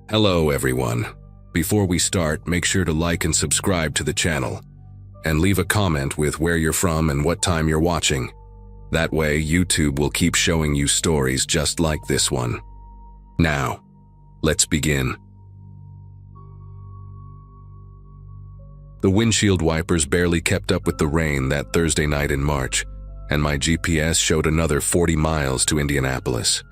Hello everyone. Before we start, make sure to like and subscribe to the channel, and leave a comment with where you're from and what time you're watching. That way, YouTube will keep showing you stories just like this one. Now, let's begin. The windshield wipers barely kept up with the rain that Thursday night in March, and my GPS showed another 40 miles to Indianapolis.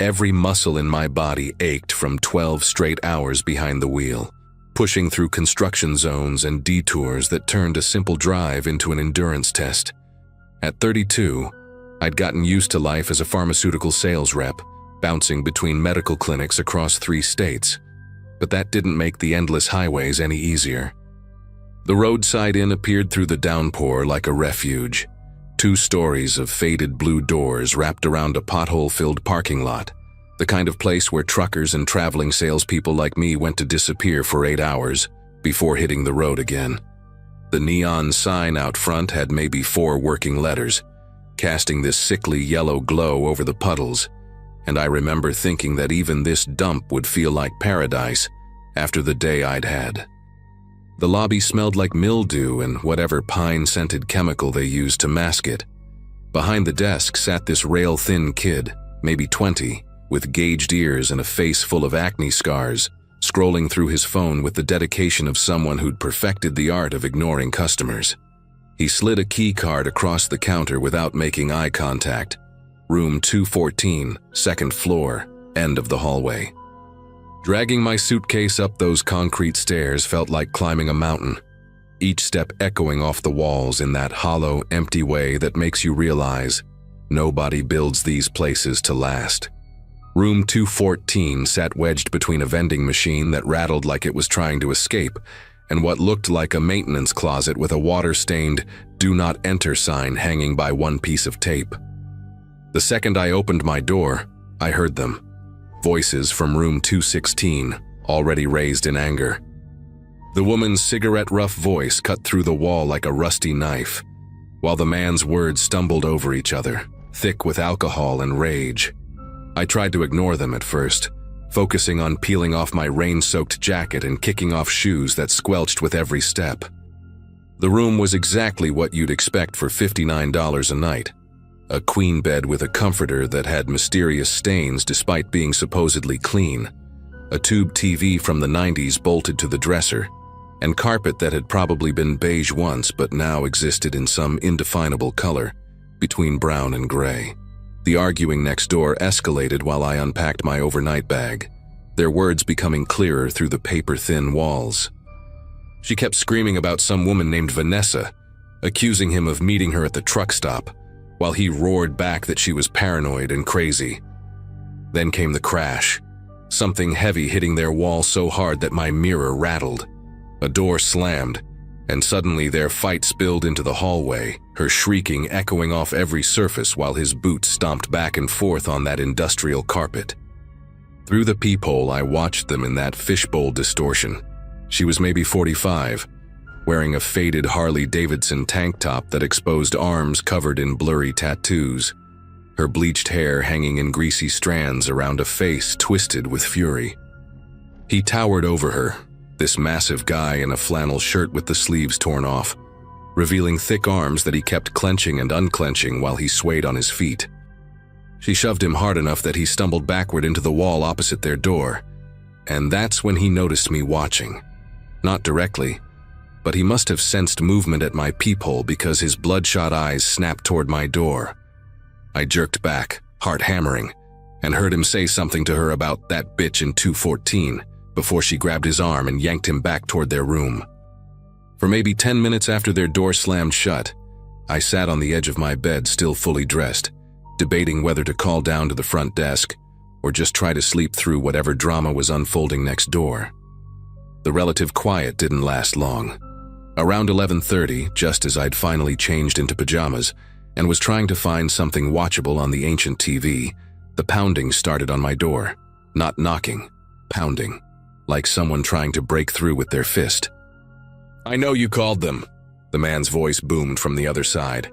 Every muscle in my body ached from 12 straight hours behind the wheel, pushing through construction zones and detours that turned a simple drive into an endurance test. At 32, I'd gotten used to life as a pharmaceutical sales rep, bouncing between medical clinics across 3 states. But that didn't make the endless highways any easier. The roadside inn appeared through the downpour like a refuge. 2 stories of faded blue doors wrapped around a pothole-filled parking lot, the kind of place where truckers and traveling salespeople like me went to disappear for 8 hours before hitting the road again. The neon sign out front had maybe 4 working letters, casting this sickly yellow glow over the puddles, and I remember thinking that even this dump would feel like paradise after the day I'd had. The lobby smelled like mildew and whatever pine-scented chemical they used to mask it. Behind the desk sat this rail-thin kid, maybe 20, with gauged ears and a face full of acne scars, scrolling through his phone with the dedication of someone who'd perfected the art of ignoring customers. He slid a key card across the counter without making eye contact. Room 214, 2nd floor, end of the hallway. Dragging my suitcase up those concrete stairs felt like climbing a mountain, each step echoing off the walls in that hollow, empty way that makes you realize nobody builds these places to last. Room 214 sat wedged between a vending machine that rattled like it was trying to escape and what looked like a maintenance closet with a water-stained "Do Not Enter" sign hanging by one piece of tape. The second I opened my door, I heard them. Voices from room 216, already raised in anger. The woman's cigarette-rough voice cut through the wall like a rusty knife, while the man's words stumbled over each other, thick with alcohol and rage. I tried to ignore them at first, focusing on peeling off my rain-soaked jacket and kicking off shoes that squelched with every step. The room was exactly what you'd expect for $59 a night. A queen bed with a comforter that had mysterious stains despite being supposedly clean, a tube TV from the 90s bolted to the dresser, and carpet that had probably been beige once but now existed in some indefinable color, between brown and gray. The arguing next door escalated while I unpacked my overnight bag, their words becoming clearer through the paper-thin walls. She kept screaming about some woman named Vanessa, accusing him of meeting her at the truck stop, while he roared back that she was paranoid and crazy. Then came the crash, something heavy hitting their wall so hard that my mirror rattled. A door slammed, and suddenly their fight spilled into the hallway, her shrieking echoing off every surface while his boots stomped back and forth on that industrial carpet. Through the peephole, I watched them in that fishbowl distortion. She was maybe 45, wearing a faded Harley-Davidson tank top that exposed arms covered in blurry tattoos, her bleached hair hanging in greasy strands around a face twisted with fury. He towered over her, this massive guy in a flannel shirt with the sleeves torn off, revealing thick arms that he kept clenching and unclenching while he swayed on his feet. She shoved him hard enough that he stumbled backward into the wall opposite their door, and that's when he noticed me watching. Not directly, but he must have sensed movement at my peephole because his bloodshot eyes snapped toward my door. I jerked back, heart hammering, and heard him say something to her about that bitch in 214 before she grabbed his arm and yanked him back toward their room. For maybe 10 minutes after their door slammed shut, I sat on the edge of my bed still fully dressed, debating whether to call down to the front desk or just try to sleep through whatever drama was unfolding next door. The relative quiet didn't last long. Around 11:30, just as I'd finally changed into pajamas and was trying to find something watchable on the ancient TV, the pounding started on my door. Not knocking, pounding, like someone trying to break through with their fist. "I know you called them," the man's voice boomed from the other side,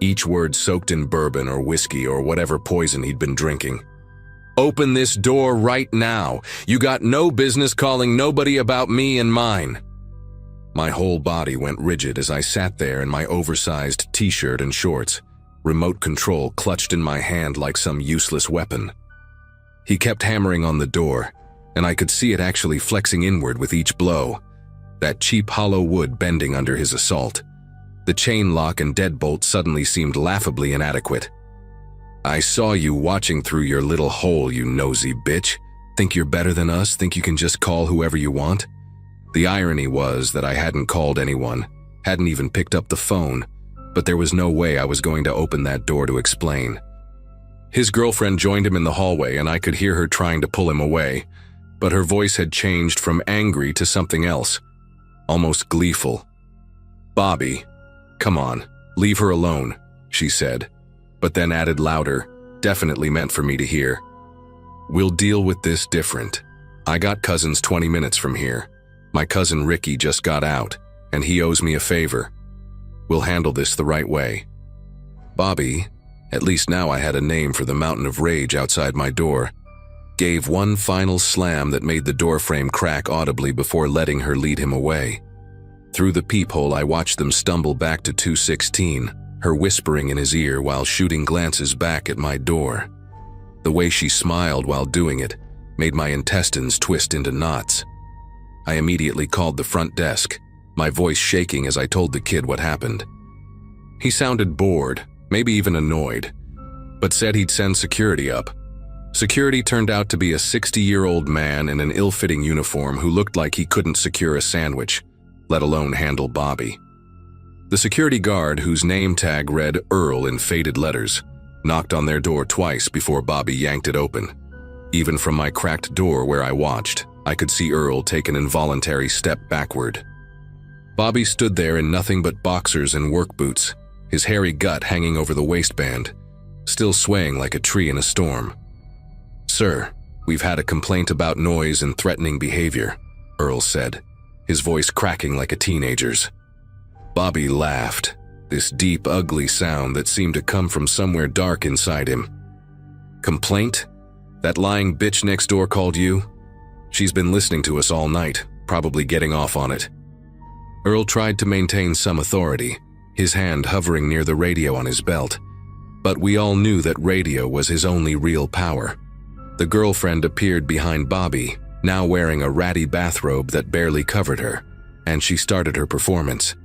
each word soaked in bourbon or whiskey or whatever poison he'd been drinking. Open this door right now. You got no business calling nobody about me and mine." My whole body went rigid as I sat there in my oversized t-shirt and shorts, remote control clutched in my hand like some useless weapon. He kept hammering on the door, and I could see it actually flexing inward with each blow, that cheap hollow wood bending under his assault. The chain lock and deadbolt suddenly seemed laughably inadequate. "I saw you watching through your little hole, you nosy bitch. Think you're better than us? Think you can just call whoever you want?" The irony was that I hadn't called anyone, hadn't even picked up the phone, but there was no way I was going to open that door to explain. His girlfriend joined him in the hallway, and I could hear her trying to pull him away, but her voice had changed from angry to something else, almost gleeful. "Bobby, come on, leave her alone," she said, but then added louder, definitely meant for me to hear. "We'll deal with this different. I got cousins 20 minutes from here. My cousin Ricky just got out, and he owes me a favor. We'll handle this the right way." Bobby, at least now I had a name for the mountain of rage outside my door, gave one final slam that made the doorframe crack audibly before letting her lead him away. Through the peephole, I watched them stumble back to 216, her whispering in his ear while shooting glances back at my door. The way she smiled while doing it made my intestines twist into knots. I immediately called the front desk, my voice shaking as I told the kid what happened. He sounded bored, maybe even annoyed, but said he'd send security up. Security turned out to be a 60-year-old man in an ill-fitting uniform who looked like he couldn't secure a sandwich, let alone handle Bobby. The security guard, whose name tag read Earl in faded letters, knocked on their door twice before Bobby yanked it open. Even from my cracked door where I watched, I could see Earl take an involuntary step backward. Bobby stood there in nothing but boxers and work boots, his hairy gut hanging over the waistband, still swaying like a tree in a storm. "Sir, we've had a complaint about noise and threatening behavior," Earl said, his voice cracking like a teenager's. Bobby laughed, this deep, ugly sound that seemed to come from somewhere dark inside him. "Complaint? That lying bitch next door called you? She's been listening to us all night, probably getting off on it." Earl tried to maintain some authority, his hand hovering near the radio on his belt, but we all knew that radio was his only real power. The girlfriend appeared behind Bobby, now wearing a ratty bathrobe that barely covered her, and she started her performance.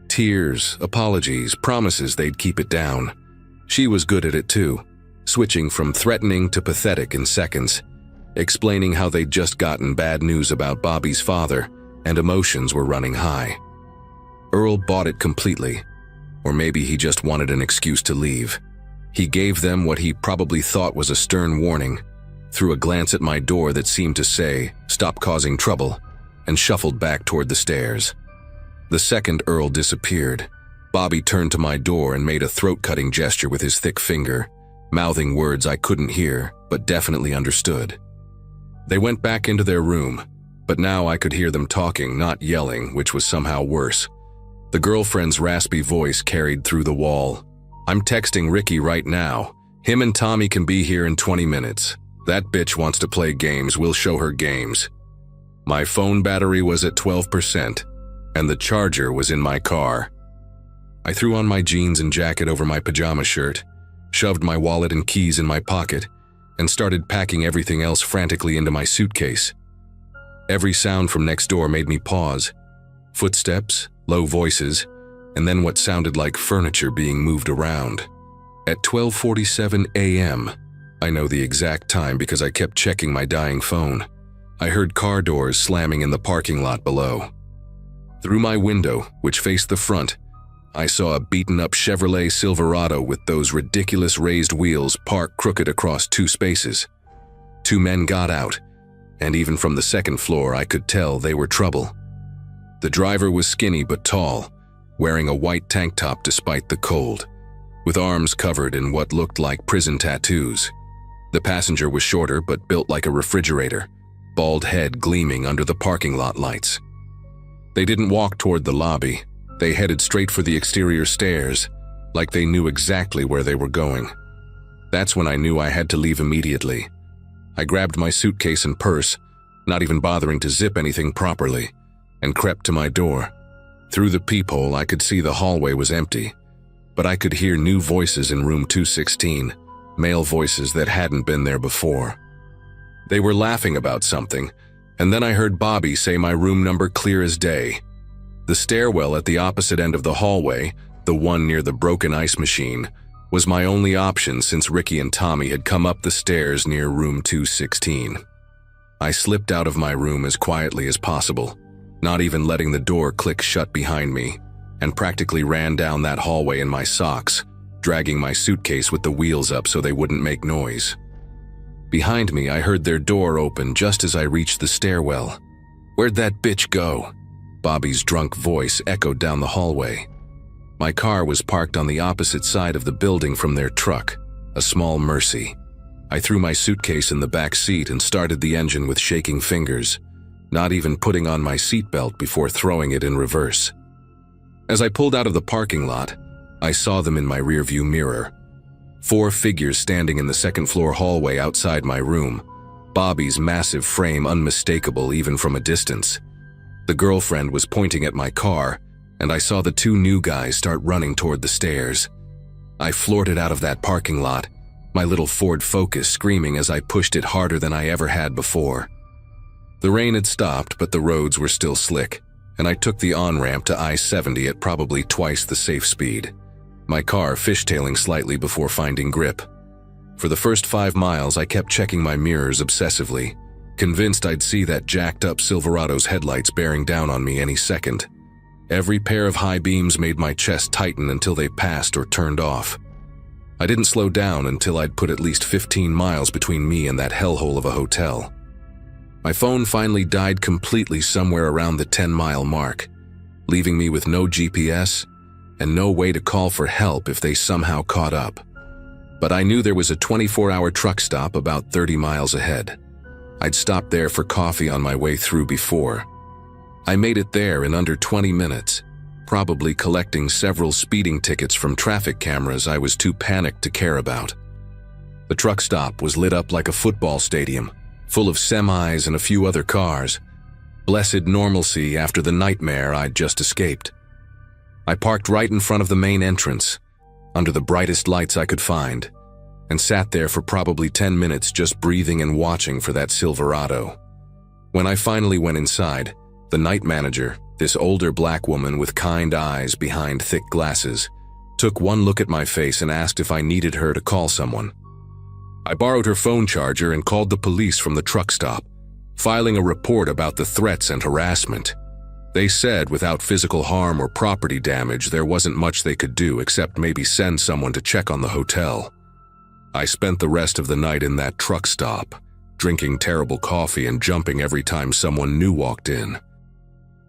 Tears, apologies, promises they'd keep it down. She was good at it too, switching from threatening to pathetic in seconds, explaining how they'd just gotten bad news about Bobby's father and emotions were running high. Earl bought it completely, or maybe he just wanted an excuse to leave. He gave them what he probably thought was a stern warning, threw a glance at my door that seemed to say, "Stop causing trouble," and shuffled back toward the stairs. The second Earl disappeared, Bobby turned to my door and made a throat-cutting gesture with his thick finger, mouthing words I couldn't hear, but definitely understood. They went back into their room, but now I could hear them talking, not yelling, which was somehow worse. The girlfriend's raspy voice carried through the wall. "I'm texting Ricky right now. Him and Tommy can be here in 20 minutes. That bitch wants to play games, we'll show her games." My phone battery was at 12%, and the charger was in my car. I threw on my jeans and jacket over my pajama shirt, shoved my wallet and keys in my pocket, and started packing everything else frantically into my suitcase. Every sound from next door made me pause. Footsteps, low voices, and then what sounded like furniture being moved around. At 12:47 a.m., I know the exact time because I kept checking my dying phone, I heard car doors slamming in the parking lot below. Through my window, which faced the front, I saw a beaten-up Chevrolet Silverado with those ridiculous raised wheels parked crooked across two spaces. Two men got out, and even from the second floor I could tell they were trouble. The driver was skinny but tall, wearing a white tank top despite the cold, with arms covered in what looked like prison tattoos. The passenger was shorter but built like a refrigerator, bald head gleaming under the parking lot lights. They didn't walk toward the lobby. They headed straight for the exterior stairs, like they knew exactly where they were going. That's when I knew I had to leave immediately. I grabbed my suitcase and purse, not even bothering to zip anything properly, and crept to my door. Through the peephole, I could see the hallway was empty, but I could hear new voices in room 216, male voices that hadn't been there before. They were laughing about something, and then I heard Bobby say my room number clear as day. The stairwell at the opposite end of the hallway, the one near the broken ice machine, was my only option since Ricky and Tommy had come up the stairs near room 216. I slipped out of my room as quietly as possible, not even letting the door click shut behind me, and practically ran down that hallway in my socks, dragging my suitcase with the wheels up so they wouldn't make noise. Behind me, I heard their door open just as I reached the stairwell. "Where'd that bitch go?" Bobby's drunk voice echoed down the hallway. My car was parked on the opposite side of the building from their truck, a small Mercy. I threw my suitcase in the back seat and started the engine with shaking fingers, not even putting on my seatbelt before throwing it in reverse. As I pulled out of the parking lot, I saw them in my rearview mirror. 4 figures standing in the second-floor hallway outside my room, Bobby's massive frame unmistakable even from a distance. The girlfriend was pointing at my car, and I saw the 2 new guys start running toward the stairs. I floored it out of that parking lot, my little Ford Focus screaming as I pushed it harder than I ever had before. The rain had stopped, but the roads were still slick, and I took the on-ramp to I-70 at probably twice the safe speed, my car fishtailing slightly before finding grip. For the first 5 miles, I kept checking my mirrors obsessively, convinced I'd see that jacked-up Silverado's headlights bearing down on me any second. Every pair of high beams made my chest tighten until they passed or turned off. I didn't slow down until I'd put at least 15 miles between me and that hellhole of a hotel. My phone finally died completely somewhere around the 10-mile mark, leaving me with no GPS and no way to call for help if they somehow caught up. But I knew there was a 24-hour truck stop about 30 miles ahead. I'd stopped there for coffee on my way through before. I made it there in under 20 minutes, probably collecting several speeding tickets from traffic cameras I was too panicked to care about. The truck stop was lit up like a football stadium, full of semis and a few other cars. Blessed normalcy after the nightmare I'd just escaped. I parked right in front of the main entrance, under the brightest lights I could find, and sat there for probably 10 minutes just breathing and watching for that Silverado. When I finally went inside, the night manager, this older black woman with kind eyes behind thick glasses, took one look at my face and asked if I needed her to call someone. I borrowed her phone charger and called the police from the truck stop, filing a report about the threats and harassment. They said without physical harm or property damage, there wasn't much they could do except maybe send someone to check on the hotel. I spent the rest of the night in that truck stop, drinking terrible coffee and jumping every time someone new walked in.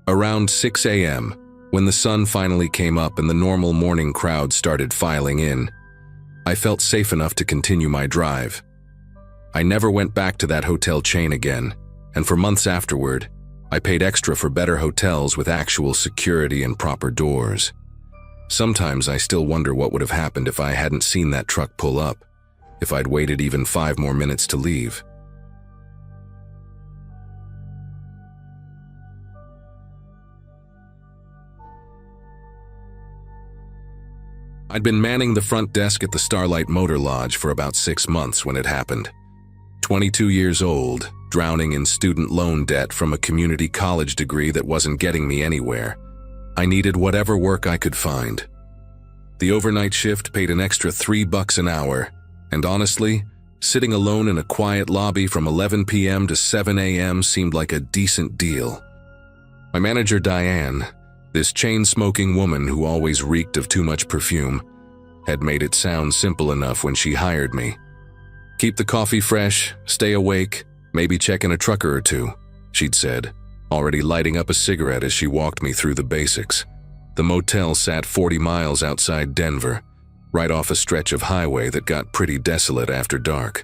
Around 6 a.m., when the sun finally came up and the normal morning crowd started filing in, I felt safe enough to continue my drive. I never went back to that hotel chain again, and for months afterward, I paid extra for better hotels with actual security and proper doors. Sometimes I still wonder what would have happened if I hadn't seen that truck pull up, if I'd waited even 5 more minutes to leave. I'd been manning the front desk at the Starlight Motor Lodge for about 6 months when it happened. 22 years old, drowning in student loan debt from a community college degree that wasn't getting me anywhere. I needed whatever work I could find. The overnight shift paid an extra $3 an hour, and honestly, sitting alone in a quiet lobby from 11 p.m. to 7 a.m. seemed like a decent deal. My manager, Diane, this chain-smoking woman who always reeked of too much perfume, had made it sound simple enough when she hired me. Keep the coffee fresh, stay awake, maybe check in a trucker or two, she'd said, already lighting up a cigarette as she walked me through the basics. The motel sat 40 miles outside Denver, right off a stretch of highway that got pretty desolate after dark.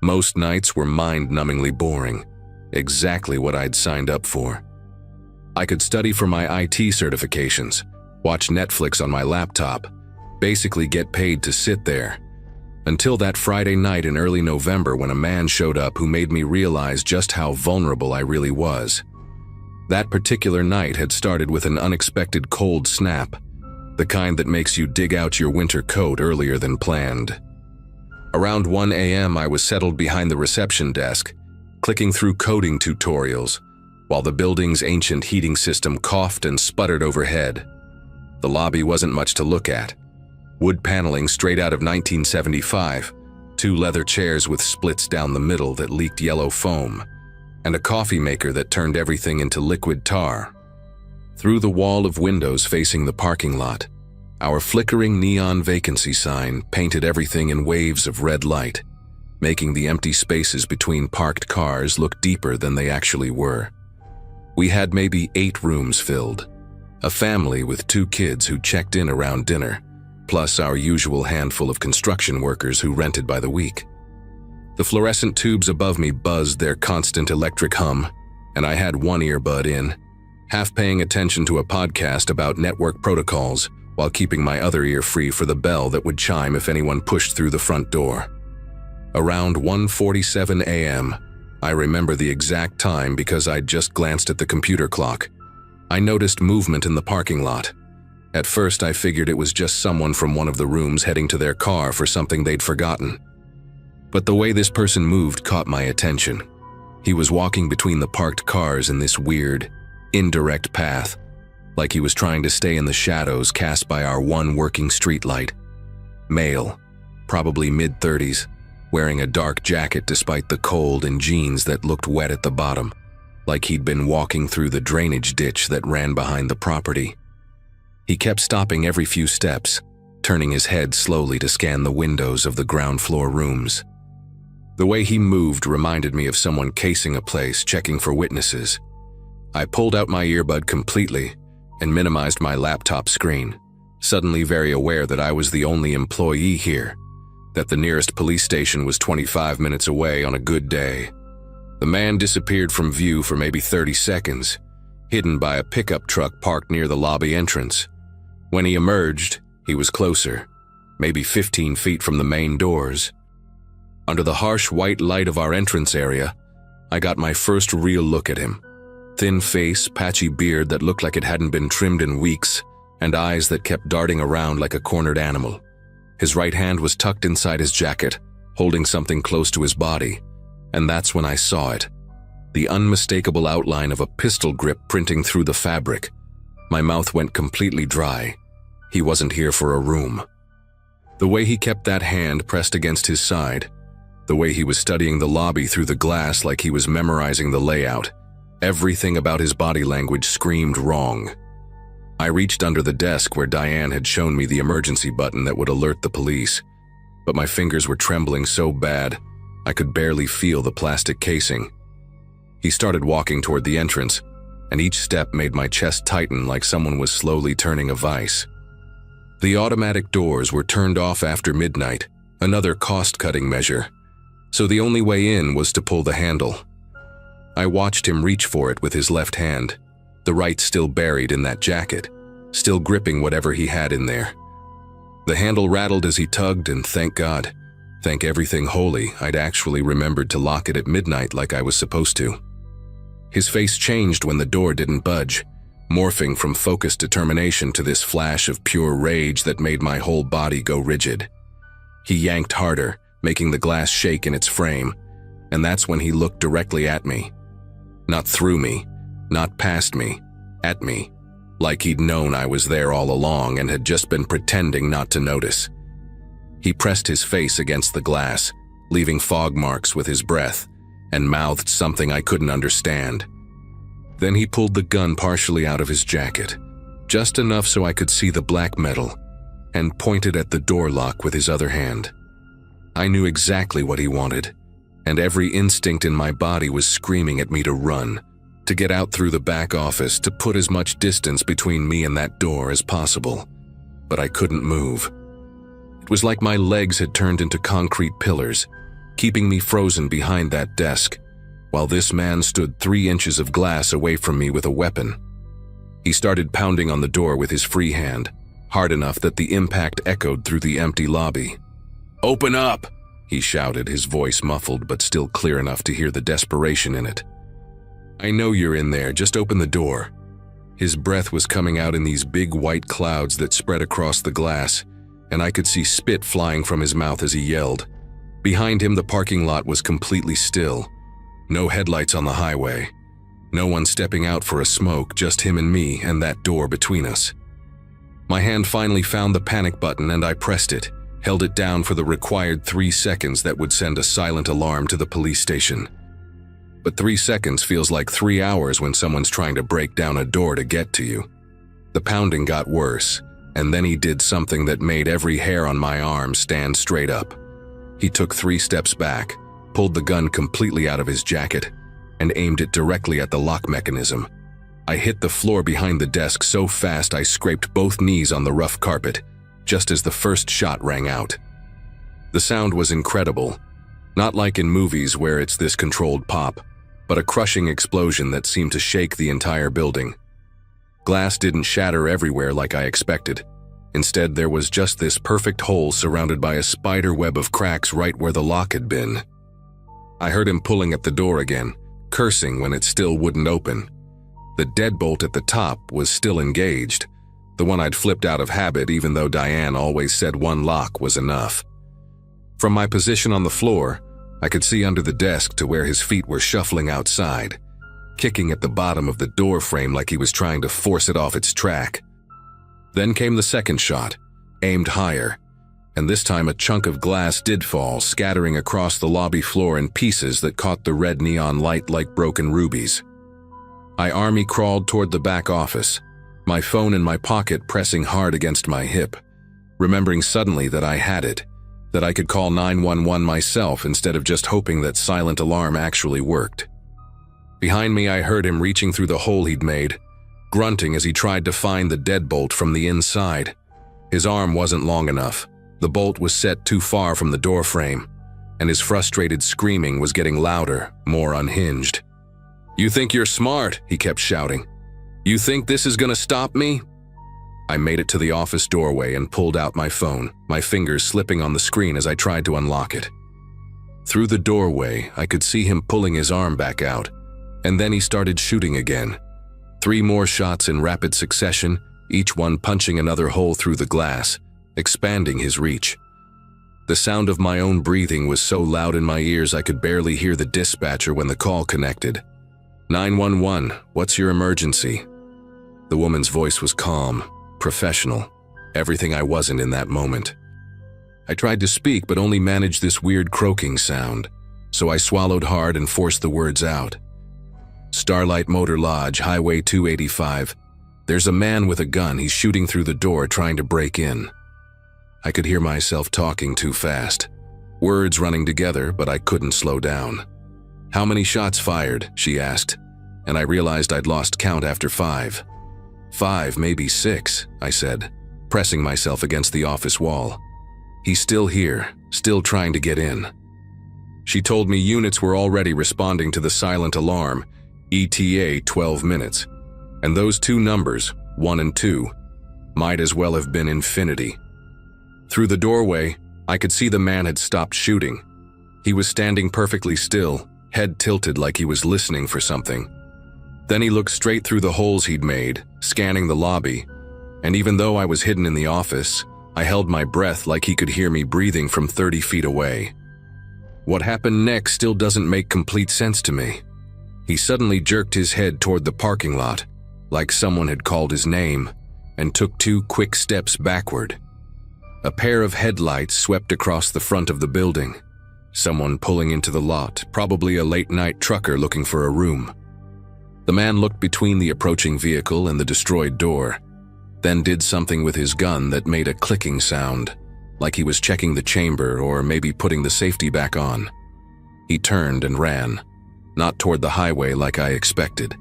Most nights were mind-numbingly boring, exactly what I'd signed up for. I could study for my IT certifications, watch Netflix on my laptop, basically get paid to sit there. Until that Friday night in early November when a man showed up who made me realize just how vulnerable I really was. That particular night had started with an unexpected cold snap, the kind that makes you dig out your winter coat earlier than planned. Around 1 a.m. I was settled behind the reception desk, clicking through coding tutorials, while the building's ancient heating system coughed and sputtered overhead. The lobby wasn't much to look at. Wood paneling straight out of 1975, 2 leather chairs with splits down the middle that leaked yellow foam, and a coffee maker that turned everything into liquid tar. Through the wall of windows facing the parking lot, our flickering neon vacancy sign painted everything in waves of red light, making the empty spaces between parked cars look deeper than they actually were. We had maybe 8 rooms filled, a family with 2 kids who checked in around dinner, plus our usual handful of construction workers who rented by the week. The fluorescent tubes above me buzzed their constant electric hum, and I had one earbud in, half paying attention to a podcast about network protocols while keeping my other ear free for the bell that would chime if anyone pushed through the front door. Around 1:47 a.m., I remember the exact time because I'd just glanced at the computer clock. I noticed movement in the parking lot. At first, I figured it was just someone from one of the rooms heading to their car for something they'd forgotten. But the way this person moved caught my attention. He was walking between the parked cars in this weird, indirect path, like he was trying to stay in the shadows cast by our one working streetlight. Male, probably mid-30s, wearing a dark jacket despite the cold and jeans that looked wet at the bottom, like he'd been walking through the drainage ditch that ran behind the property. He kept stopping every few steps, turning his head slowly to scan the windows of the ground floor rooms. The way he moved reminded me of someone casing a place, checking for witnesses. I pulled out my earbud completely and minimized my laptop screen, suddenly very aware that I was the only employee here, that the nearest police station was 25 minutes away on a good day. The man disappeared from view for maybe 30 seconds, hidden by a pickup truck parked near the lobby entrance. When he emerged, he was closer, maybe 15 feet from the main doors. Under the harsh white light of our entrance area, I got my first real look at him. Thin face, patchy beard that looked like it hadn't been trimmed in weeks, and eyes that kept darting around like a cornered animal. His right hand was tucked inside his jacket, holding something close to his body, and that's when I saw it. The unmistakable outline of a pistol grip printing through the fabric. My mouth went completely dry. He wasn't here for a room. The way he kept that hand pressed against his side, the way he was studying the lobby through the glass like he was memorizing the layout, everything about his body language screamed wrong. I reached under the desk where Diane had shown me the emergency button that would alert the police, but my fingers were trembling so bad I could barely feel the plastic casing. He started walking toward the entrance, and each step made my chest tighten like someone was slowly turning a vise. The automatic doors were turned off after midnight, another cost-cutting measure, so the only way in was to pull the handle. I watched him reach for it with his left hand, the right still buried in that jacket, still gripping whatever he had in there. The handle rattled as he tugged, and thank God, thank everything holy, I'd actually remembered to lock it at midnight like I was supposed to. His face changed when the door didn't budge, morphing from focused determination to this flash of pure rage that made my whole body go rigid. He yanked harder, making the glass shake in its frame, and that's when he looked directly at me. Not through me, not past me, at me, like he'd known I was there all along and had just been pretending not to notice. He pressed his face against the glass, leaving fog marks with his breath, and mouthed something I couldn't understand. Then he pulled the gun partially out of his jacket, just enough so I could see the black metal, and pointed at the door lock with his other hand. I knew exactly what he wanted, and every instinct in my body was screaming at me to run, to get out through the back office, to put as much distance between me and that door as possible. But I couldn't move. It was like my legs had turned into concrete pillars, keeping me frozen behind that desk, while this man stood 3 inches of glass away from me with a weapon. He started pounding on the door with his free hand, hard enough that the impact echoed through the empty lobby. "Open up!" he shouted, his voice muffled but still clear enough to hear the desperation in it. "I know you're in there, just open the door." His breath was coming out in these big white clouds that spread across the glass, and I could see spit flying from his mouth as he yelled. Behind him, the parking lot was completely still. No headlights on the highway. No one stepping out for a smoke, just him and me and that door between us. My hand finally found the panic button and I pressed it, held it down for the required 3 seconds that would send a silent alarm to the police station. But 3 seconds feels like 3 hours when someone's trying to break down a door to get to you. The pounding got worse, and then he did something that made every hair on my arm stand straight up. He took 3 steps back, pulled the gun completely out of his jacket, and aimed it directly at the lock mechanism. I hit the floor behind the desk so fast I scraped both knees on the rough carpet, just as the first shot rang out. The sound was incredible, not like in movies where it's this controlled pop, but a crushing explosion that seemed to shake the entire building. Glass didn't shatter everywhere like I expected. Instead, there was just this perfect hole surrounded by a spider web of cracks right where the lock had been. I heard him pulling at the door again, cursing when it still wouldn't open. The deadbolt at the top was still engaged, the one I'd flipped out of habit even though Diane always said one lock was enough. From my position on the floor, I could see under the desk to where his feet were shuffling outside, kicking at the bottom of the door frame like he was trying to force it off its track. Then came the second shot, aimed higher, and this time a chunk of glass did fall, scattering across the lobby floor in pieces that caught the red neon light like broken rubies. I army crawled toward the back office, my phone in my pocket pressing hard against my hip, remembering suddenly that I had it, that I could call 911 myself instead of just hoping that silent alarm actually worked. Behind me, I heard him reaching through the hole he'd made, grunting as he tried to find the deadbolt from the inside. His arm wasn't long enough. The bolt was set too far from the door frame, and his frustrated screaming was getting louder, more unhinged. "You think you're smart," he kept shouting. "You think this is gonna stop me?" I made it to the office doorway and pulled out my phone, my fingers slipping on the screen as I tried to unlock it. Through the doorway, I could see him pulling his arm back out, and then he started shooting again. 3 more shots in rapid succession, each one punching another hole through the glass, expanding his reach. The sound of my own breathing was so loud in my ears I could barely hear the dispatcher when the call connected. 911, what's your emergency?" The woman's voice was calm, professional, everything I wasn't in that moment. I tried to speak but only managed this weird croaking sound, so I swallowed hard and forced the words out. "Starlight Motor Lodge, Highway 285. There's a man with a gun. He's shooting through the door trying to break in." I could hear myself talking too fast, words running together, but I couldn't slow down. "How many shots fired?" she asked, and I realized I'd lost count after 5. 5, maybe 6, I said, pressing myself against the office wall. "He's still here, still trying to get in." She told me units were already responding to the silent alarm, ETA 12 minutes, and those 2 numbers, 1 and 2, might as well have been infinity. Through the doorway, I could see the man had stopped shooting. He was standing perfectly still, head tilted like he was listening for something. Then he looked straight through the holes he'd made, scanning the lobby, and even though I was hidden in the office, I held my breath like he could hear me breathing from 30 feet away. What happened next still doesn't make complete sense to me. He suddenly jerked his head toward the parking lot, like someone had called his name, and took 2 quick steps backward. A pair of headlights swept across the front of the building. Someone pulling into the lot, probably a late-night trucker looking for a room. The man looked between the approaching vehicle and the destroyed door, then did something with his gun that made a clicking sound, like he was checking the chamber or maybe putting the safety back on. He turned and ran, not toward the highway like I expected,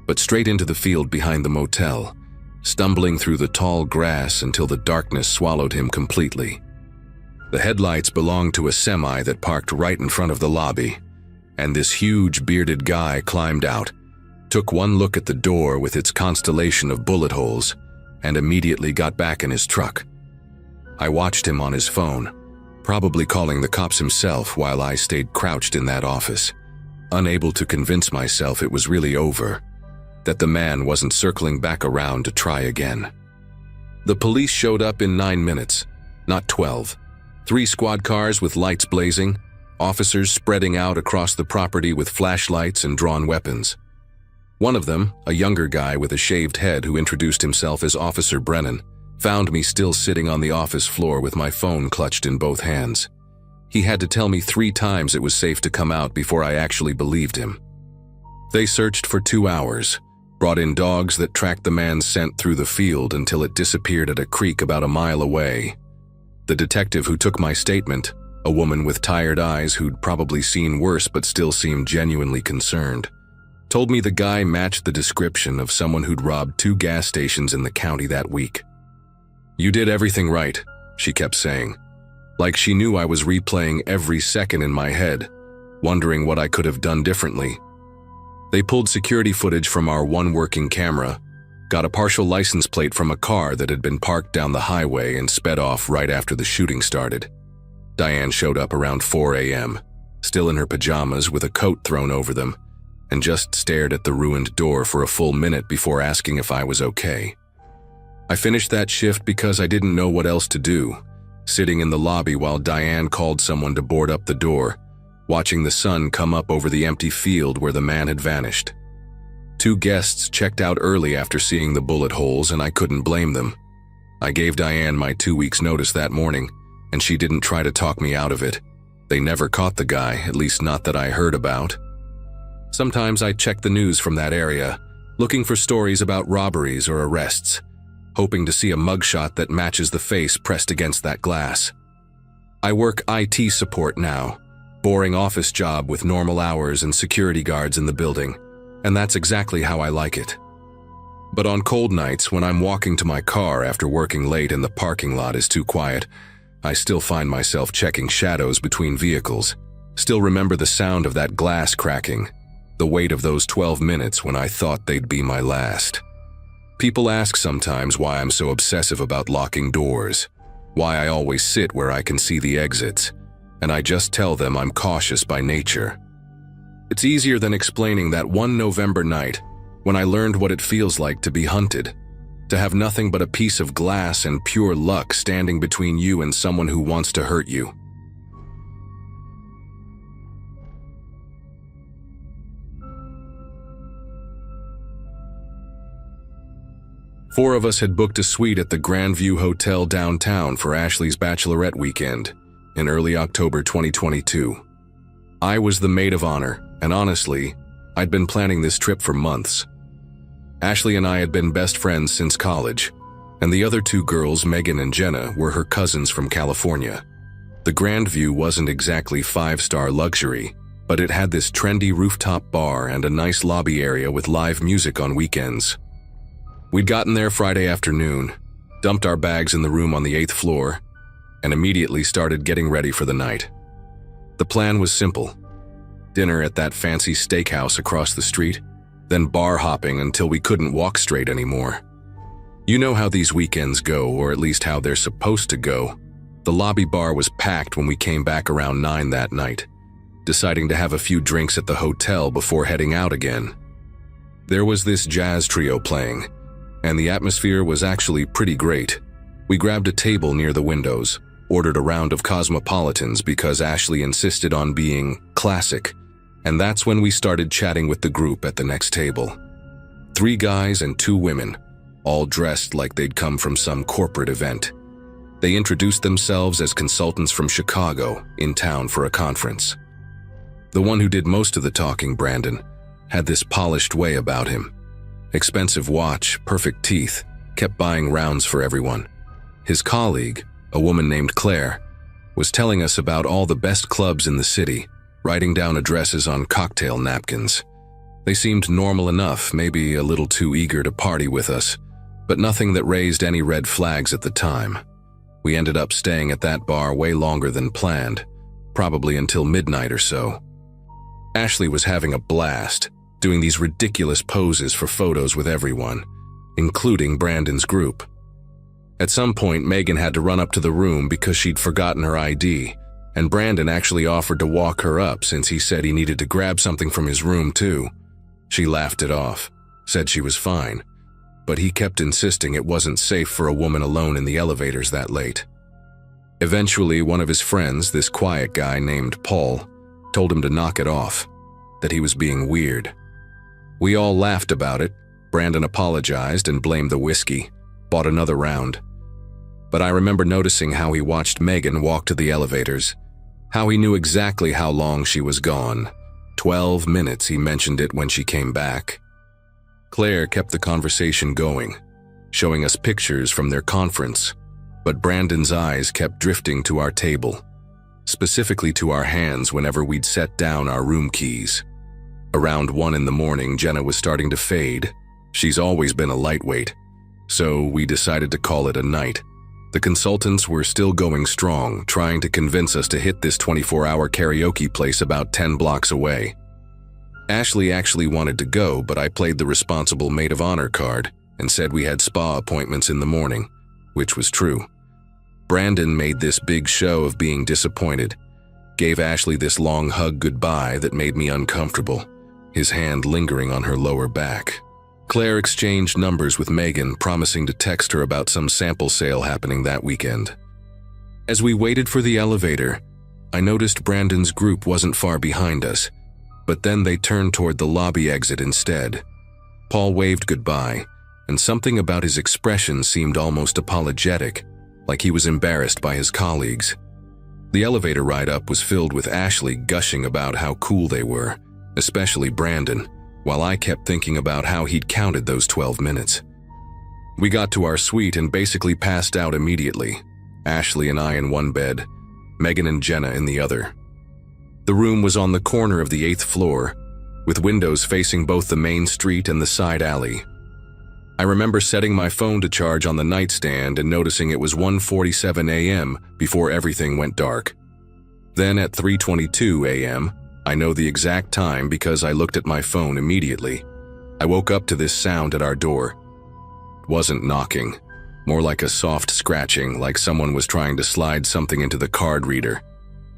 but straight into the field behind the motel, stumbling through the tall grass until the darkness swallowed him completely. The headlights belonged to a semi that parked right in front of the lobby, and this huge bearded guy climbed out, took one look at the door with its constellation of bullet holes, and immediately got back in his truck. I watched him on his phone, probably calling the cops himself while I stayed crouched in that office, unable to convince myself it was really over, that the man wasn't circling back around to try again. The police showed up in 9 minutes, not 12. 3 squad cars with lights blazing, officers spreading out across the property with flashlights and drawn weapons. One of them, a younger guy with a shaved head who introduced himself as Officer Brennan, found me still sitting on the office floor with my phone clutched in both hands. He had to tell me 3 times it was safe to come out before I actually believed him. They searched for 2 hours, brought in dogs that tracked the man's scent through the field until it disappeared at a creek about a mile away. The detective who took my statement, a woman with tired eyes who'd probably seen worse but still seemed genuinely concerned, told me the guy matched the description of someone who'd robbed 2 gas stations in the county that week. "You did everything right," she kept saying, like she knew I was replaying every second in my head, wondering what I could have done differently. They pulled security footage from our one working camera, got a partial license plate from a car that had been parked down the highway and sped off right after the shooting started. Diane showed up around 4 a.m., still in her pajamas with a coat thrown over them, and just stared at the ruined door for a full minute before asking if I was okay. I finished that shift because I didn't know what else to do, sitting in the lobby while Diane called someone to board up the door, watching the sun come up over the empty field where the man had vanished. 2 guests checked out early after seeing the bullet holes, and I couldn't blame them. I gave Diane my 2 weeks' notice that morning, and she didn't try to talk me out of it. They never caught the guy, at least not that I heard about. Sometimes I check the news from that area, looking for stories about robberies or arrests, hoping to see a mugshot that matches the face pressed against that glass. I work IT support now, boring office job with normal hours and security guards in the building, and that's exactly how I like it. But on cold nights when I'm walking to my car after working late and the parking lot is too quiet, I still find myself checking shadows between vehicles, still remember the sound of that glass cracking, the weight of those 12 minutes when I thought they'd be my last. People ask sometimes why I'm so obsessive about locking doors, why I always sit where I can see the exits, and I just tell them I'm cautious by nature. It's easier than explaining that one November night when I learned what it feels like to be hunted, to have nothing but a piece of glass and pure luck standing between you and someone who wants to hurt you. Four of us had booked a suite at the Grandview Hotel downtown for Ashley's bachelorette weekend in early October 2022. I was the maid of honor, and honestly, I'd been planning this trip for months. Ashley and I had been best friends since college, and the other 2 girls, Megan and Jenna, were her cousins from California. The Grandview wasn't exactly 5-star luxury, but it had this trendy rooftop bar and a nice lobby area with live music on weekends. We'd gotten there Friday afternoon, dumped our bags in the room on the 8th floor, and immediately started getting ready for the night. The plan was simple: dinner at that fancy steakhouse across the street, then bar hopping until we couldn't walk straight anymore. You know how these weekends go, or at least how they're supposed to go. The lobby bar was packed when we came back around 9 that night, deciding to have a few drinks at the hotel before heading out again. There was this jazz trio playing, and the atmosphere was actually pretty great. We grabbed a table near the windows, ordered a round of Cosmopolitans because Ashley insisted on being classic, and that's when we started chatting with the group at the next table. 3 guys and 2 women, all dressed like they'd come from some corporate event. They introduced themselves as consultants from Chicago, in town for a conference. The one who did most of the talking, Brandon, had this polished way about him. Expensive watch, perfect teeth, kept buying rounds for everyone. His colleague, a woman named Claire, was telling us about all the best clubs in the city, writing down addresses on cocktail napkins. They seemed normal enough, maybe a little too eager to party with us, but nothing that raised any red flags at the time. We ended up staying at that bar way longer than planned, probably until midnight or so. Ashley was having a blast, doing these ridiculous poses for photos with everyone, including Brandon's group. At some point, Megan had to run up to the room because she'd forgotten her ID, and Brandon actually offered to walk her up since he said he needed to grab something from his room too. She laughed it off, said she was fine, but he kept insisting it wasn't safe for a woman alone in the elevators that late. Eventually, one of his friends, this quiet guy named Paul, told him to knock it off, that he was being weird. We all laughed about it. Brandon apologized and blamed the whiskey, bought another round. But I remember noticing how he watched Megan walk to the elevators, how he knew exactly how long she was gone. 12 minutes, he mentioned it when she came back. Claire kept the conversation going, showing us pictures from their conference, but Brandon's eyes kept drifting to our table, specifically to our hands whenever we'd set down our room keys. Around 1 in the morning, Jenna was starting to fade. She's always been a lightweight, so we decided to call it a night. The consultants were still going strong, trying to convince us to hit this 24-hour karaoke place about 10 blocks away. Ashley actually wanted to go, but I played the responsible maid of honor card and said we had spa appointments in the morning, which was true. Brandon made this big show of being disappointed, gave Ashley this long hug goodbye that made me uncomfortable, his hand lingering on her lower back. Claire exchanged numbers with Megan, promising to text her about some sample sale happening that weekend. As we waited for the elevator, I noticed Brandon's group wasn't far behind us, but then they turned toward the lobby exit instead. Paul waved goodbye, and something about his expression seemed almost apologetic, like he was embarrassed by his colleagues. The elevator ride up was filled with Ashley gushing about how cool they were, especially Brandon, while I kept thinking about how he'd counted those 12 minutes. We got to our suite and basically passed out immediately, Ashley and I in one bed, Megan and Jenna in the other. The room was on the corner of the 8th floor, with windows facing both the main street and the side alley. I remember setting my phone to charge on the nightstand and noticing it was 1:47 a.m. before everything went dark. Then at 3:22 a.m., I know the exact time because I looked at my phone immediately. I woke up to this sound at our door. It wasn't knocking, more like a soft scratching, like someone was trying to slide something into the card reader.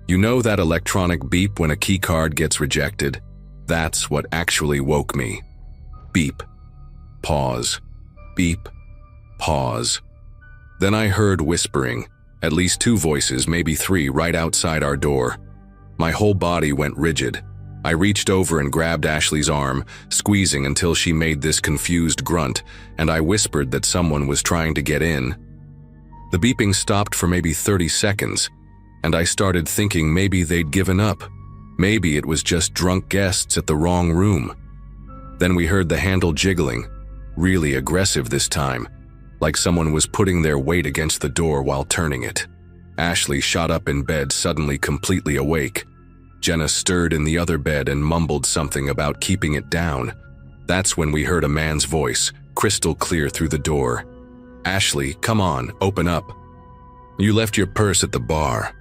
You know that electronic beep when a key card gets rejected? That's what actually woke me. Beep. Pause. Beep. Pause. Then I heard whispering, at least 2 voices, maybe 3, right outside our door. My whole body went rigid. I reached over and grabbed Ashley's arm, squeezing until she made this confused grunt, and I whispered that someone was trying to get in. The beeping stopped for maybe 30 seconds, and I started thinking maybe they'd given up. Maybe it was just drunk guests at the wrong room. Then we heard the handle jiggling, really aggressive this time, like someone was putting their weight against the door while turning it. Ashley shot up in bed, suddenly completely awake. Jenna stirred in the other bed and mumbled something about keeping it down. That's when we heard a man's voice, crystal clear through the door. "Ashley, come on, open up. You left your purse at the bar."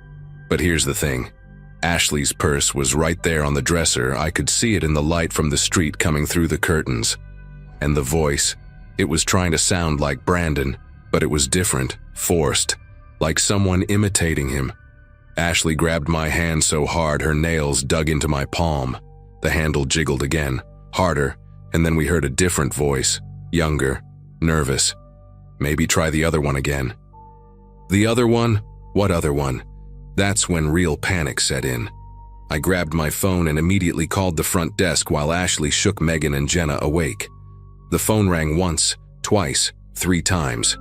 But here's the thing. Ashley's purse was right there on the dresser. I could see it in the light from the street coming through the curtains. And the voice, it was trying to sound like Brandon, but it was different, forced, like someone imitating him. Ashley grabbed my hand so hard her nails dug into my palm. The handle jiggled again, harder, and then we heard a different voice, younger, nervous. "Maybe try the other one again." The other one? What other one? That's when real panic set in. I grabbed my phone and immediately called the front desk while Ashley shook Megan and Jenna awake. The phone rang once, twice, 3 times.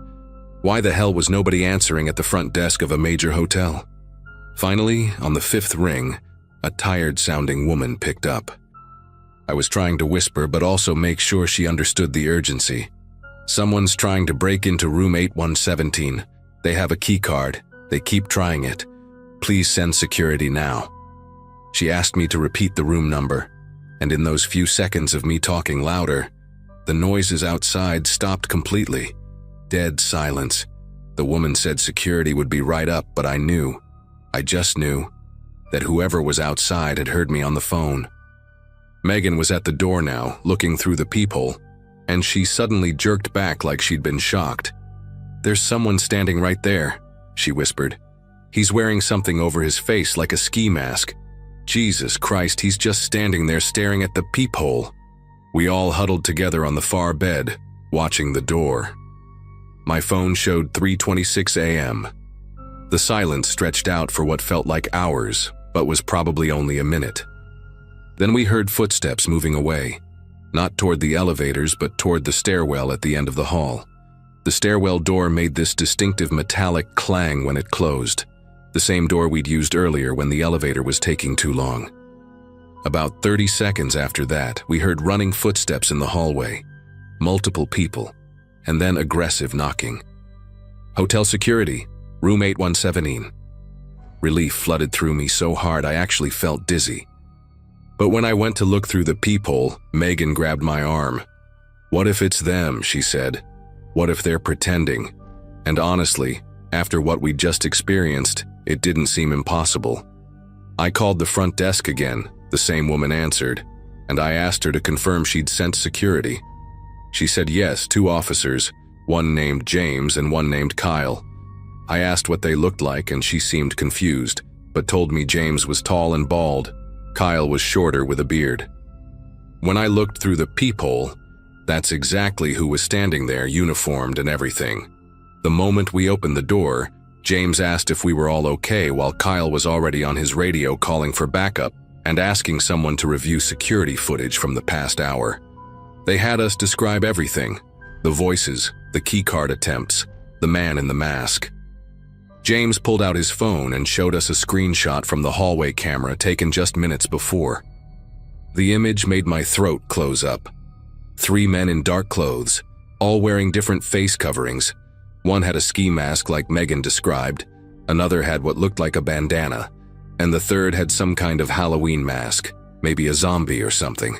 Why the hell was nobody answering at the front desk of a major hotel? Finally, on the 5th ring, a tired-sounding woman picked up. I was trying to whisper but also make sure she understood the urgency. "Someone's trying to break into room 8117. They have a key card. They keep trying it. Please send security now." She asked me to repeat the room number, and in those few seconds of me talking louder, the noises outside stopped completely. Dead silence. The woman said security would be right up, but I just knew, that whoever was outside had heard me on the phone. Megan was at the door now, looking through the peephole, and she suddenly jerked back like she'd been shocked. "There's someone standing right there," she whispered. "He's wearing something over his face like a ski mask. Jesus Christ, he's just standing there staring at the peephole." We all huddled together on the far bed, watching the door. My phone showed 3:26 a.m. The silence stretched out for what felt like hours, but was probably only a minute. Then we heard footsteps moving away, not toward the elevators, but toward the stairwell at the end of the hall. The stairwell door made this distinctive metallic clang when it closed, the same door we'd used earlier when the elevator was taking too long. About 30 seconds after that, we heard running footsteps in the hallway, multiple people, and then aggressive knocking. "Hotel security, room 8117. Relief flooded through me so hard I actually felt dizzy. But when I went to look through the peephole, Megan grabbed my arm. "What if it's them?" she said. "What if they're pretending?" And honestly, after what we'd just experienced, it didn't seem impossible. I called the front desk again. The same woman answered, and I asked her to confirm she'd sent security. She said yes, 2 officers, one named James and one named Kyle. I asked what they looked like and she seemed confused, but told me James was tall and bald. Kyle was shorter with a beard. When I looked through the peephole, that's exactly who was standing there, uniformed and everything. The moment we opened the door, James asked if we were all okay while Kyle was already on his radio calling for backup and asking someone to review security footage from the past hour. They had us describe everything: the voices, the keycard attempts, the man in the mask. James pulled out his phone and showed us a screenshot from the hallway camera taken just minutes before. The image made my throat close up. 3 men in dark clothes, all wearing different face coverings. One had a ski mask like Megan described, another had what looked like a bandana, and the third had some kind of Halloween mask, maybe a zombie or something.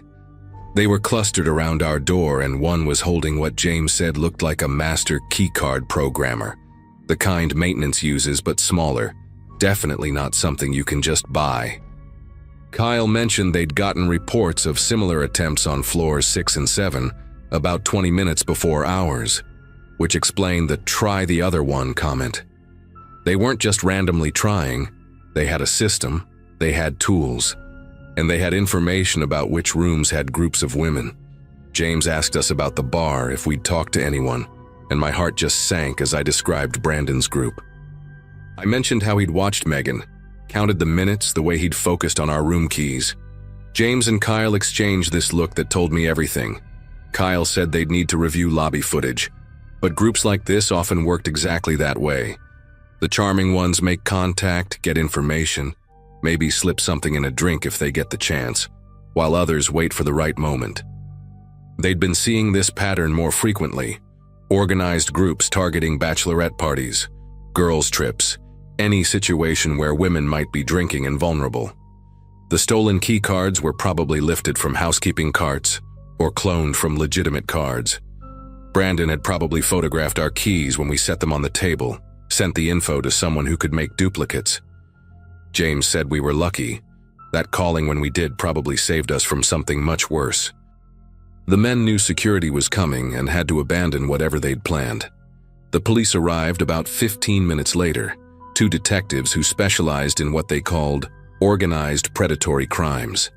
They were clustered around our door, and one was holding what James said looked like a master keycard programmer, the kind maintenance uses but smaller, definitely not something you can just buy. Kyle mentioned they'd gotten reports of similar attempts on floors 6 and 7 about 20 minutes before ours, which explained the "try the other one" comment. They weren't just randomly trying, they had a system, they had tools, and they had information about which rooms had groups of women. James asked us about the bar, if we'd talked to anyone, and my heart just sank as I described Brandon's group. I mentioned how he'd watched Megan, counted the minutes, the way he'd focused on our room keys. James and Kyle exchanged this look that told me everything. Kyle said they'd need to review lobby footage, but groups like this often worked exactly that way. The charming ones make contact, get information, maybe slip something in a drink if they get the chance, while others wait for the right moment. They'd been seeing this pattern more frequently: organized groups targeting bachelorette parties, girls' trips, any situation where women might be drinking and vulnerable. The stolen key cards were probably lifted from housekeeping carts or cloned from legitimate cards. Brandon had probably photographed our keys when we set them on the table, sent the info to someone who could make duplicates. James said we were lucky. That calling when we did probably saved us from something much worse. The men knew security was coming and had to abandon whatever they'd planned. The police arrived about 15 minutes later, 2 detectives who specialized in what they called organized predatory crimes.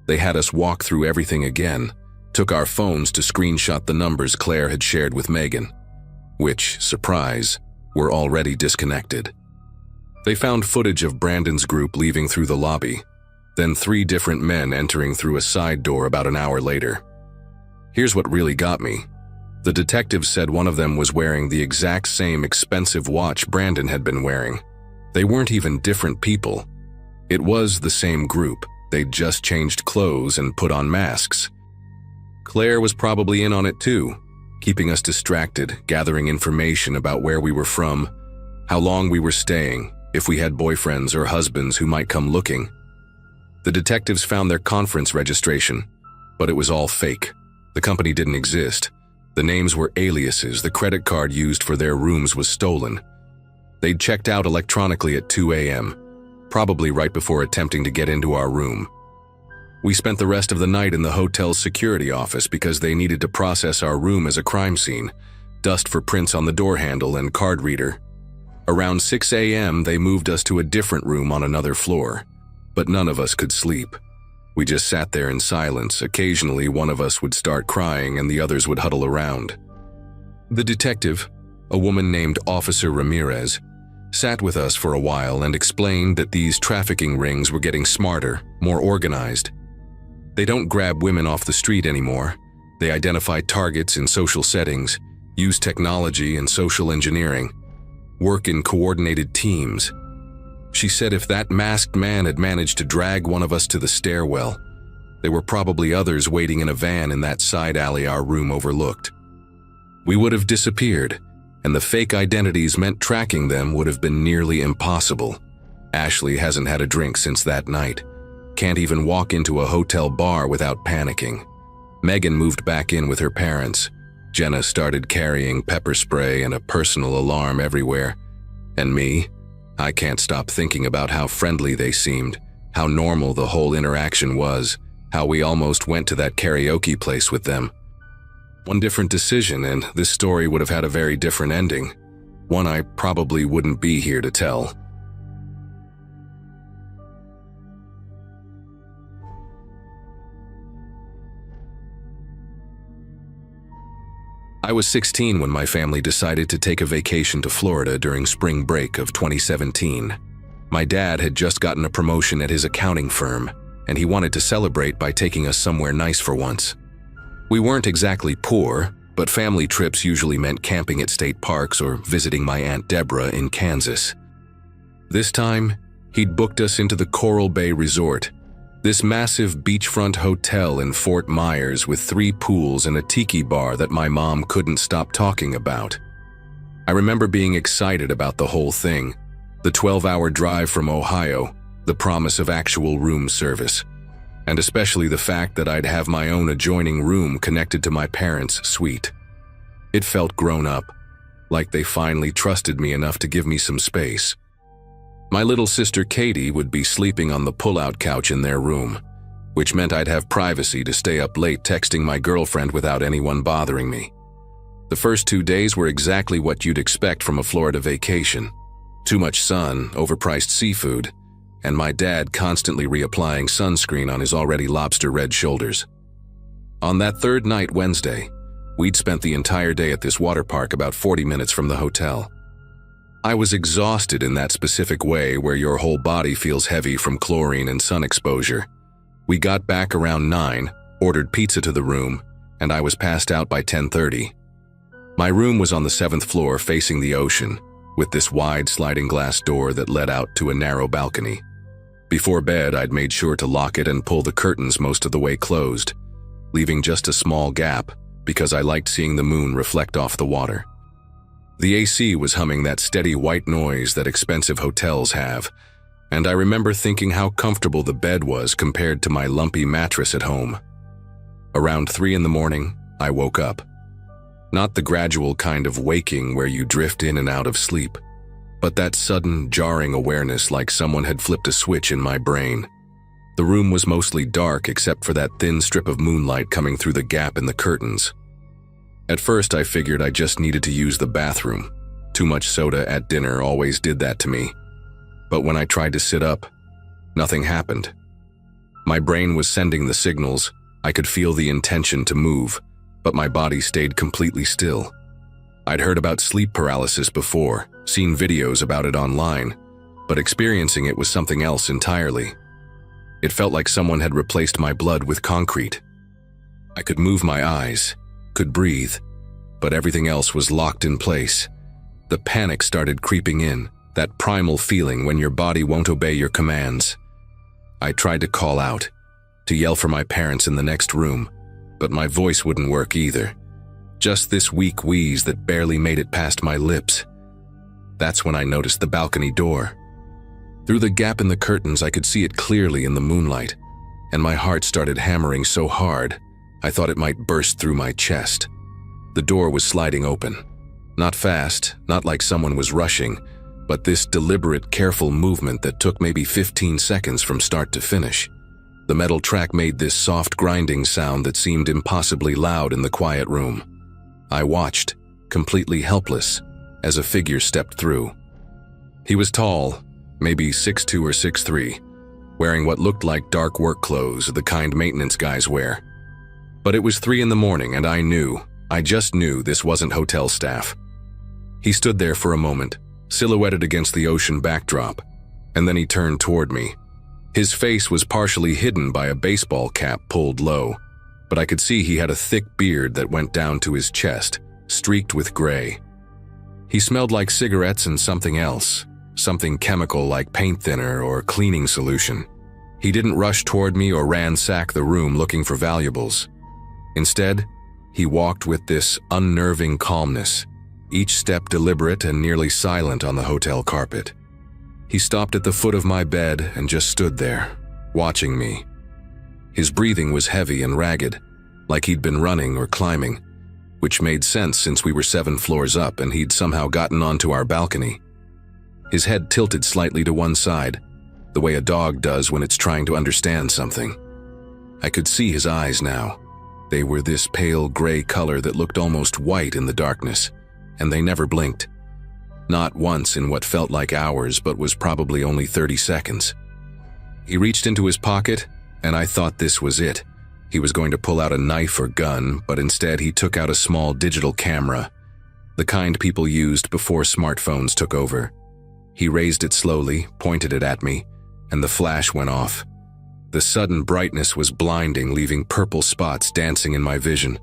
They had us walk through everything again, took our phones to screenshot the numbers Claire had shared with Megan, which, surprise, were already disconnected. They found footage of Brandon's group leaving through the lobby, then 3 different men entering through a side door about an hour later. Here's what really got me. The detectives said one of them was wearing the exact same expensive watch Brandon had been wearing. They weren't even different people. It was the same group. They'd just changed clothes and put on masks. Claire was probably in on it too, keeping us distracted, gathering information about where we were from, how long we were staying, if we had boyfriends or husbands who might come looking. The detectives found their conference registration, but it was all fake. The company didn't exist. The names were aliases. The credit card used for their rooms was stolen. They'd checked out electronically at 2 a.m., probably right before attempting to get into our room. We spent the rest of the night in the hotel's security office because they needed to process our room as a crime scene, dust for prints on the door handle and card reader. Around 6 a.m., they moved us to a different room on another floor, but none of us could sleep. We just sat there in silence. Occasionally, one of us would start crying and the others would huddle around. The detective, a woman named Officer Ramirez, sat with us for a while and explained that these trafficking rings were getting smarter, more organized. They don't grab women off the street anymore. They identify targets in social settings, use technology and social engineering, work in coordinated teams. She said if that masked man had managed to drag one of us to the stairwell, there were probably others waiting in a van in that side alley our room overlooked. We would have disappeared, and the fake identities meant tracking them would have been nearly impossible. Ashley hasn't had a drink since that night. Can't even walk into a hotel bar without panicking. Megan moved back in with her parents. Jenna started carrying pepper spray and a personal alarm everywhere. And me? I can't stop thinking about how friendly they seemed, how normal the whole interaction was, how we almost went to that karaoke place with them. One different decision and this story would have had a very different ending, one I probably wouldn't be here to tell. I was 16 when my family decided to take a vacation to Florida during spring break of 2017. My dad had just gotten a promotion at his accounting firm, and he wanted to celebrate by taking us somewhere nice for once. We weren't exactly poor, but family trips usually meant camping at state parks or visiting my Aunt Deborah in Kansas. This time, he'd booked us into the Coral Bay Resort, this massive beachfront hotel in Fort Myers with 3 pools and a tiki bar that my mom couldn't stop talking about. I remember being excited about the whole thing, the 12-hour drive from Ohio, the promise of actual room service, and especially the fact that I'd have my own adjoining room connected to my parents' suite. It felt grown up, like they finally trusted me enough to give me some space. My little sister Katie would be sleeping on the pull-out couch in their room, which meant I'd have privacy to stay up late texting my girlfriend without anyone bothering me. The first 2 days were exactly what you'd expect from a Florida vacation. Too much sun, overpriced seafood, and my dad constantly reapplying sunscreen on his already lobster-red shoulders. On that third night, Wednesday, we'd spent the entire day at this water park about 40 minutes from the hotel. I was exhausted in that specific way where your whole body feels heavy from chlorine and sun exposure. We got back around 9, ordered pizza to the room, and I was passed out by 10:30. My room was on the 7th floor facing the ocean, with this wide sliding glass door that led out to a narrow balcony. Before bed, I'd made sure to lock it and pull the curtains most of the way closed, leaving just a small gap because I liked seeing the moon reflect off the water. The AC was humming that steady white noise that expensive hotels have, and I remember thinking how comfortable the bed was compared to my lumpy mattress at home. Around 3 in the morning, I woke up. Not the gradual kind of waking where you drift in and out of sleep, but that sudden, jarring awareness like someone had flipped a switch in my brain. The room was mostly dark except for that thin strip of moonlight coming through the gap in the curtains. At first, I figured I just needed to use the bathroom. Too much soda at dinner always did that to me. But when I tried to sit up, nothing happened. My brain was sending the signals. I could feel the intention to move, but my body stayed completely still. I'd heard about sleep paralysis before, seen videos about it online, but experiencing it was something else entirely. It felt like someone had replaced my blood with concrete. I could move my eyes, could breathe, but everything else was locked in place. The panic started creeping in, that primal feeling when your body won't obey your commands. I tried to call out, to yell for my parents in the next room, but my voice wouldn't work either. Just this weak wheeze that barely made it past my lips. That's when I noticed the balcony door. Through the gap in the curtains, I could see it clearly in the moonlight, and my heart started hammering so hard, I thought it might burst through my chest. The door was sliding open. Not fast, not like someone was rushing, but this deliberate, careful movement that took maybe 15 seconds from start to finish. The metal track made this soft grinding sound that seemed impossibly loud in the quiet room. I watched, completely helpless, as a figure stepped through. He was tall, maybe 6'2" or 6'3", wearing what looked like dark work clothes, the kind maintenance guys wear. But it was 3 in the morning and I just knew this wasn't hotel staff. He stood there for a moment, silhouetted against the ocean backdrop, and then he turned toward me. His face was partially hidden by a baseball cap pulled low, but I could see he had a thick beard that went down to his chest, streaked with gray. He smelled like cigarettes and something else, something chemical like paint thinner or cleaning solution. He didn't rush toward me or ransack the room looking for valuables. Instead, he walked with this unnerving calmness, each step deliberate and nearly silent on the hotel carpet. He stopped at the foot of my bed and just stood there, watching me. His breathing was heavy and ragged, like he'd been running or climbing, which made sense since we were 7 floors up and he'd somehow gotten onto our balcony. His head tilted slightly to one side, the way a dog does when it's trying to understand something. I could see his eyes now. They were this pale gray color that looked almost white in the darkness, and they never blinked. Not once in what felt like hours, but was probably only 30 seconds. He reached into his pocket, and I thought this was it. He was going to pull out a knife or gun, but instead he took out a small digital camera, the kind people used before smartphones took over. He raised it slowly, pointed it at me, and the flash went off. The sudden brightness was blinding, leaving purple spots dancing in my vision.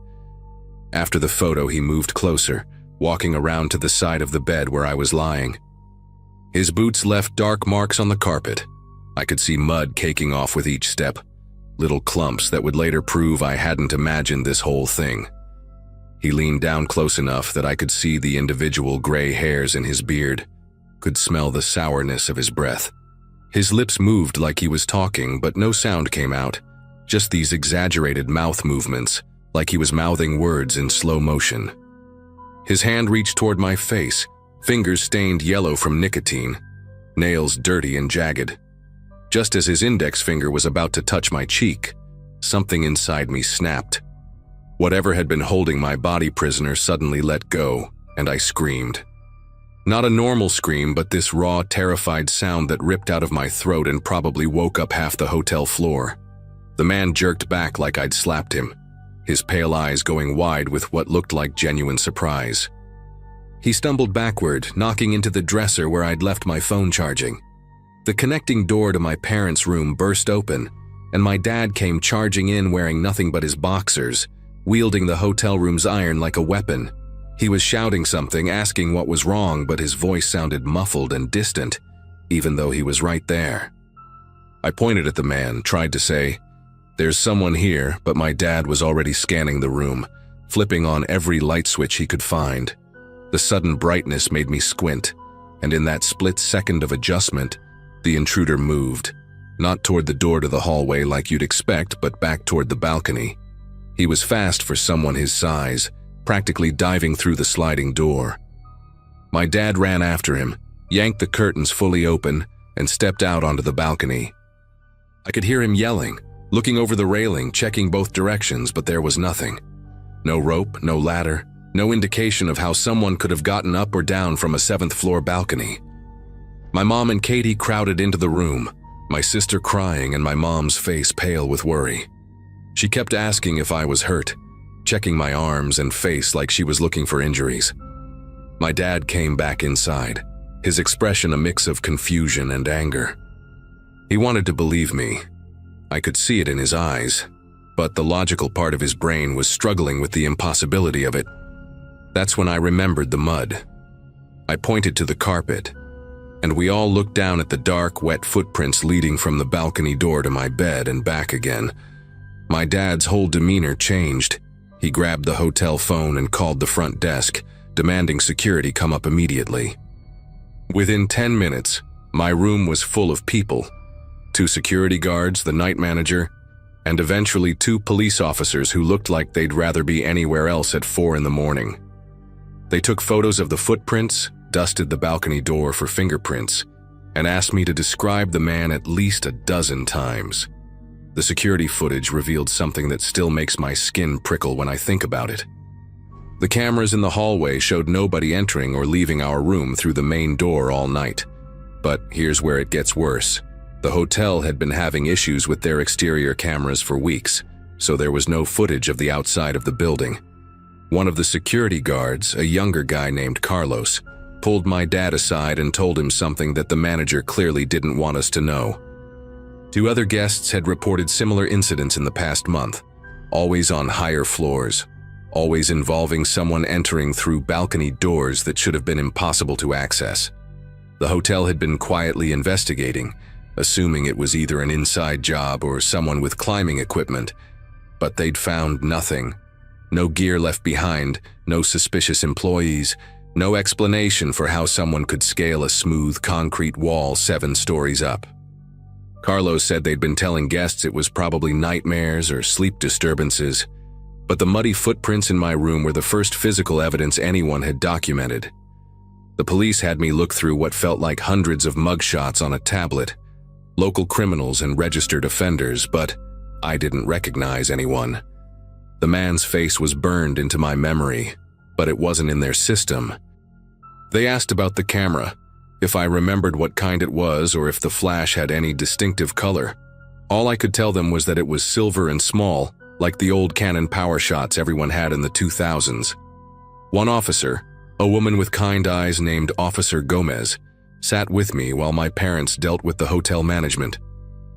After the photo, he moved closer, walking around to the side of the bed where I was lying. His boots left dark marks on the carpet. I could see mud caking off with each step, little clumps that would later prove I hadn't imagined this whole thing. He leaned down close enough that I could see the individual gray hairs in his beard, could smell the sourness of his breath. His lips moved like he was talking, but no sound came out, just these exaggerated mouth movements, like he was mouthing words in slow motion. His hand reached toward my face, fingers stained yellow from nicotine, nails dirty and jagged. Just as his index finger was about to touch my cheek, something inside me snapped. Whatever had been holding my body prisoner suddenly let go, and I screamed. Not a normal scream, but this raw, terrified sound that ripped out of my throat and probably woke up half the hotel floor. The man jerked back like I'd slapped him, his pale eyes going wide with what looked like genuine surprise. He stumbled backward, knocking into the dresser where I'd left my phone charging. The connecting door to my parents' room burst open, and my dad came charging in wearing nothing but his boxers, wielding the hotel room's iron like a weapon. He was shouting something, asking what was wrong, but his voice sounded muffled and distant, even though he was right there. I pointed at the man, tried to say, "There's someone here," but my dad was already scanning the room, flipping on every light switch he could find. The sudden brightness made me squint, and in that split second of adjustment, the intruder moved, not toward the door to the hallway like you'd expect, but back toward the balcony. He was fast for someone his size, practically diving through the sliding door. My dad ran after him, yanked the curtains fully open, and stepped out onto the balcony. I could hear him yelling, looking over the railing, checking both directions, but there was nothing. No rope, no ladder, no indication of how someone could have gotten up or down from a 7th floor balcony. My mom and Katie crowded into the room, my sister crying and my mom's face pale with worry. She kept asking if I was hurt, checking my arms and face like she was looking for injuries. My dad came back inside, his expression a mix of confusion and anger. He wanted to believe me. I could see it in his eyes, but the logical part of his brain was struggling with the impossibility of it. That's when I remembered the mud. I pointed to the carpet, and we all looked down at the dark, wet footprints leading from the balcony door to my bed and back again. My dad's whole demeanor changed. He grabbed the hotel phone and called the front desk, demanding security come up immediately. Within 10 minutes, my room was full of people. 2 security guards, the night manager, and eventually 2 police officers who looked like they'd rather be anywhere else at 4 in the morning. They took photos of the footprints, dusted the balcony door for fingerprints, and asked me to describe the man at least a dozen times. The security footage revealed something that still makes my skin prickle when I think about it. The cameras in the hallway showed nobody entering or leaving our room through the main door all night. But here's where it gets worse. The hotel had been having issues with their exterior cameras for weeks, so there was no footage of the outside of the building. One of the security guards, a younger guy named Carlos, pulled my dad aside and told him something that the manager clearly didn't want us to know. 2 other guests had reported similar incidents in the past month, always on higher floors, always involving someone entering through balcony doors that should have been impossible to access. The hotel had been quietly investigating, assuming it was either an inside job or someone with climbing equipment, but they'd found nothing. No gear left behind, no suspicious employees, no explanation for how someone could scale a smooth concrete wall 7 stories up. Carlos said they'd been telling guests it was probably nightmares or sleep disturbances, but the muddy footprints in my room were the first physical evidence anyone had documented. The police had me look through what felt like hundreds of mugshots on a tablet, local criminals and registered offenders, but I didn't recognize anyone. The man's face was burned into my memory, but it wasn't in their system. They asked about the camera, if I remembered what kind it was or if the flash had any distinctive color. All I could tell them was that it was silver and small, like the old Canon power shots everyone had in the 2000s. One officer, a woman with kind eyes named Officer Gomez, sat with me while my parents dealt with the hotel management.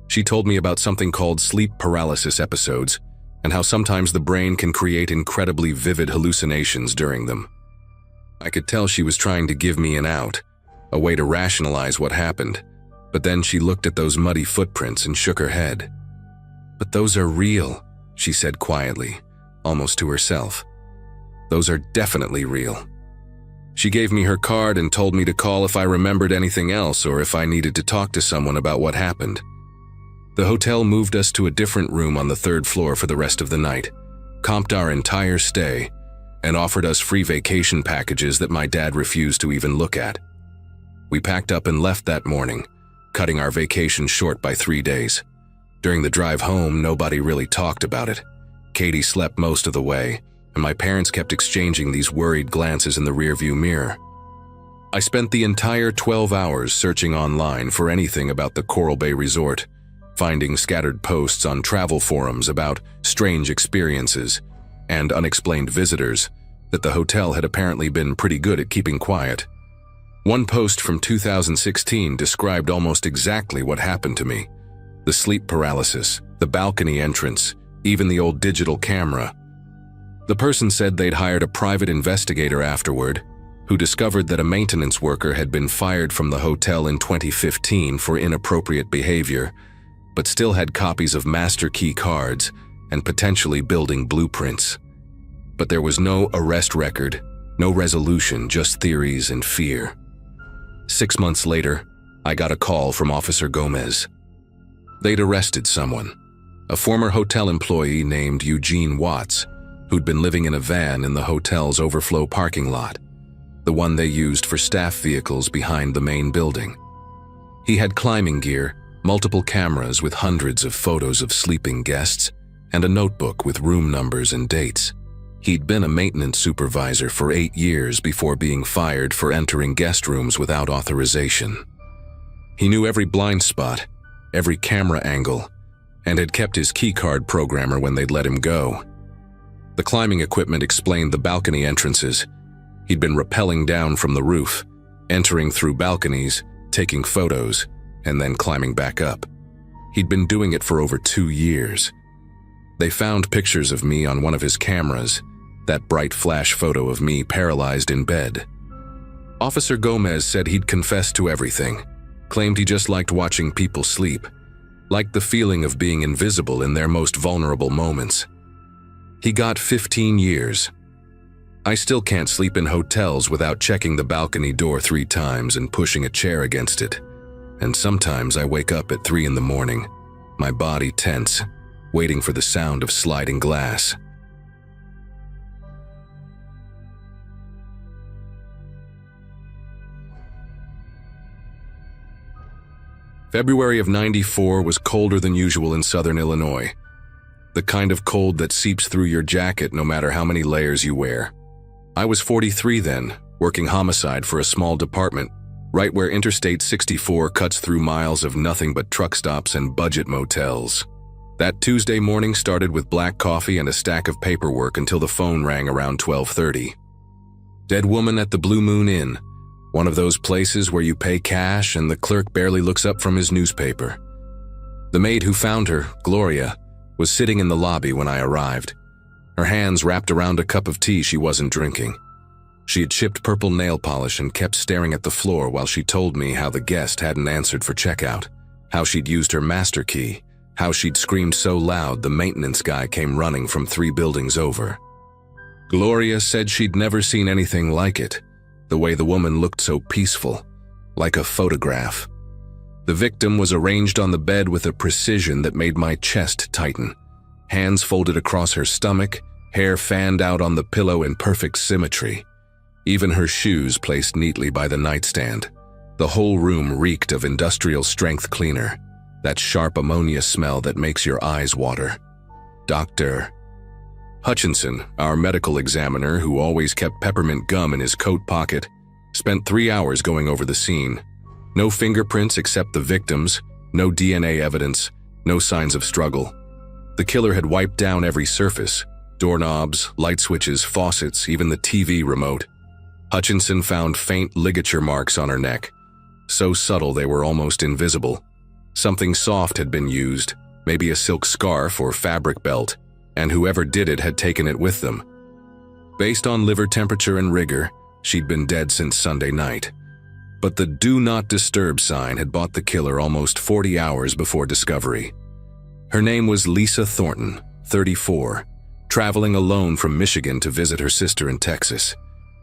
She told me about something called sleep paralysis episodes and how sometimes the brain can create incredibly vivid hallucinations during them. I could tell she was trying to give me an out, a way to rationalize what happened, but then she looked at those muddy footprints and shook her head. "But those are real," she said quietly, almost to herself. "Those are definitely real." She gave me her card and told me to call if I remembered anything else or if I needed to talk to someone about what happened. The hotel moved us to a different room on the 3rd floor for the rest of the night, comped our entire stay, and offered us free vacation packages that my dad refused to even look at. We packed up and left that morning, cutting our vacation short by 3 days. During the drive home, nobody really talked about it. Katie slept most of the way, and my parents kept exchanging these worried glances in the rearview mirror. I spent the entire 12 hours searching online for anything about the Coral Bay Resort, finding scattered posts on travel forums about strange experiences and unexplained visitors that the hotel had apparently been pretty good at keeping quiet. One post from 2016 described almost exactly what happened to me: the sleep paralysis, the balcony entrance, even the old digital camera. The person said they'd hired a private investigator afterward, who discovered that a maintenance worker had been fired from the hotel in 2015 for inappropriate behavior, but still had copies of master key cards and potentially building blueprints. But there was no arrest record, no resolution, just theories and fear. 6 months later, I got a call from Officer Gomez. They'd arrested someone, a former hotel employee named Eugene Watts, who'd been living in a van in the hotel's overflow parking lot, the one they used for staff vehicles behind the main building. He had climbing gear, multiple cameras with hundreds of photos of sleeping guests, and a notebook with room numbers and dates. He'd been a maintenance supervisor for 8 years before being fired for entering guest rooms without authorization. He knew every blind spot, every camera angle, and had kept his keycard programmer when they'd let him go. The climbing equipment explained the balcony entrances. He'd been rappelling down from the roof, entering through balconies, taking photos, and then climbing back up. He'd been doing it for over 2 years. They found pictures of me on one of his cameras, that bright flash photo of me paralyzed in bed. Officer Gomez said he'd confessed to everything, claimed he just liked watching people sleep, liked the feeling of being invisible in their most vulnerable moments. He got 15 years. I still can't sleep in hotels without checking the balcony door 3 times and pushing a chair against it. And sometimes I wake up at 3 in the morning, my body tense, waiting for the sound of sliding glass. February of '94 was colder than usual in southern Illinois. The kind of cold that seeps through your jacket no matter how many layers you wear. I was 43 then, working homicide for a small department, right where Interstate 64 cuts through miles of nothing but truck stops and budget motels. That Tuesday morning started with black coffee and a stack of paperwork until the phone rang around 12:30. Dead woman at the Blue Moon Inn, one of those places where you pay cash and the clerk barely looks up from his newspaper. The maid who found her, Gloria, was sitting in the lobby when I arrived, her hands wrapped around a cup of tea she wasn't drinking. She had chipped purple nail polish and kept staring at the floor while she told me how the guest hadn't answered for checkout, how she'd used her master key, how she'd screamed so loud the maintenance guy came running from 3 buildings over. Gloria said she'd never seen anything like it, the way the woman looked so peaceful, like a photograph. The victim was arranged on the bed with a precision that made my chest tighten, hands folded across her stomach, hair fanned out on the pillow in perfect symmetry. Even her shoes placed neatly by the nightstand. The whole room reeked of industrial-strength cleaner, that sharp ammonia smell that makes your eyes water. Dr. Hutchinson, our medical examiner who always kept peppermint gum in his coat pocket, spent 3 hours going over the scene. No fingerprints except the victim's, no DNA evidence, no signs of struggle. The killer had wiped down every surface, doorknobs, light switches, faucets, even the TV remote. Hutchinson found faint ligature marks on her neck, so subtle they were almost invisible. Something soft had been used, maybe a silk scarf or fabric belt, and whoever did it had taken it with them. Based on liver temperature and rigor, she'd been dead since Sunday night. But the Do Not Disturb sign had bought the killer almost 40 hours before discovery. Her name was Lisa Thornton, 34, traveling alone from Michigan to visit her sister in Texas.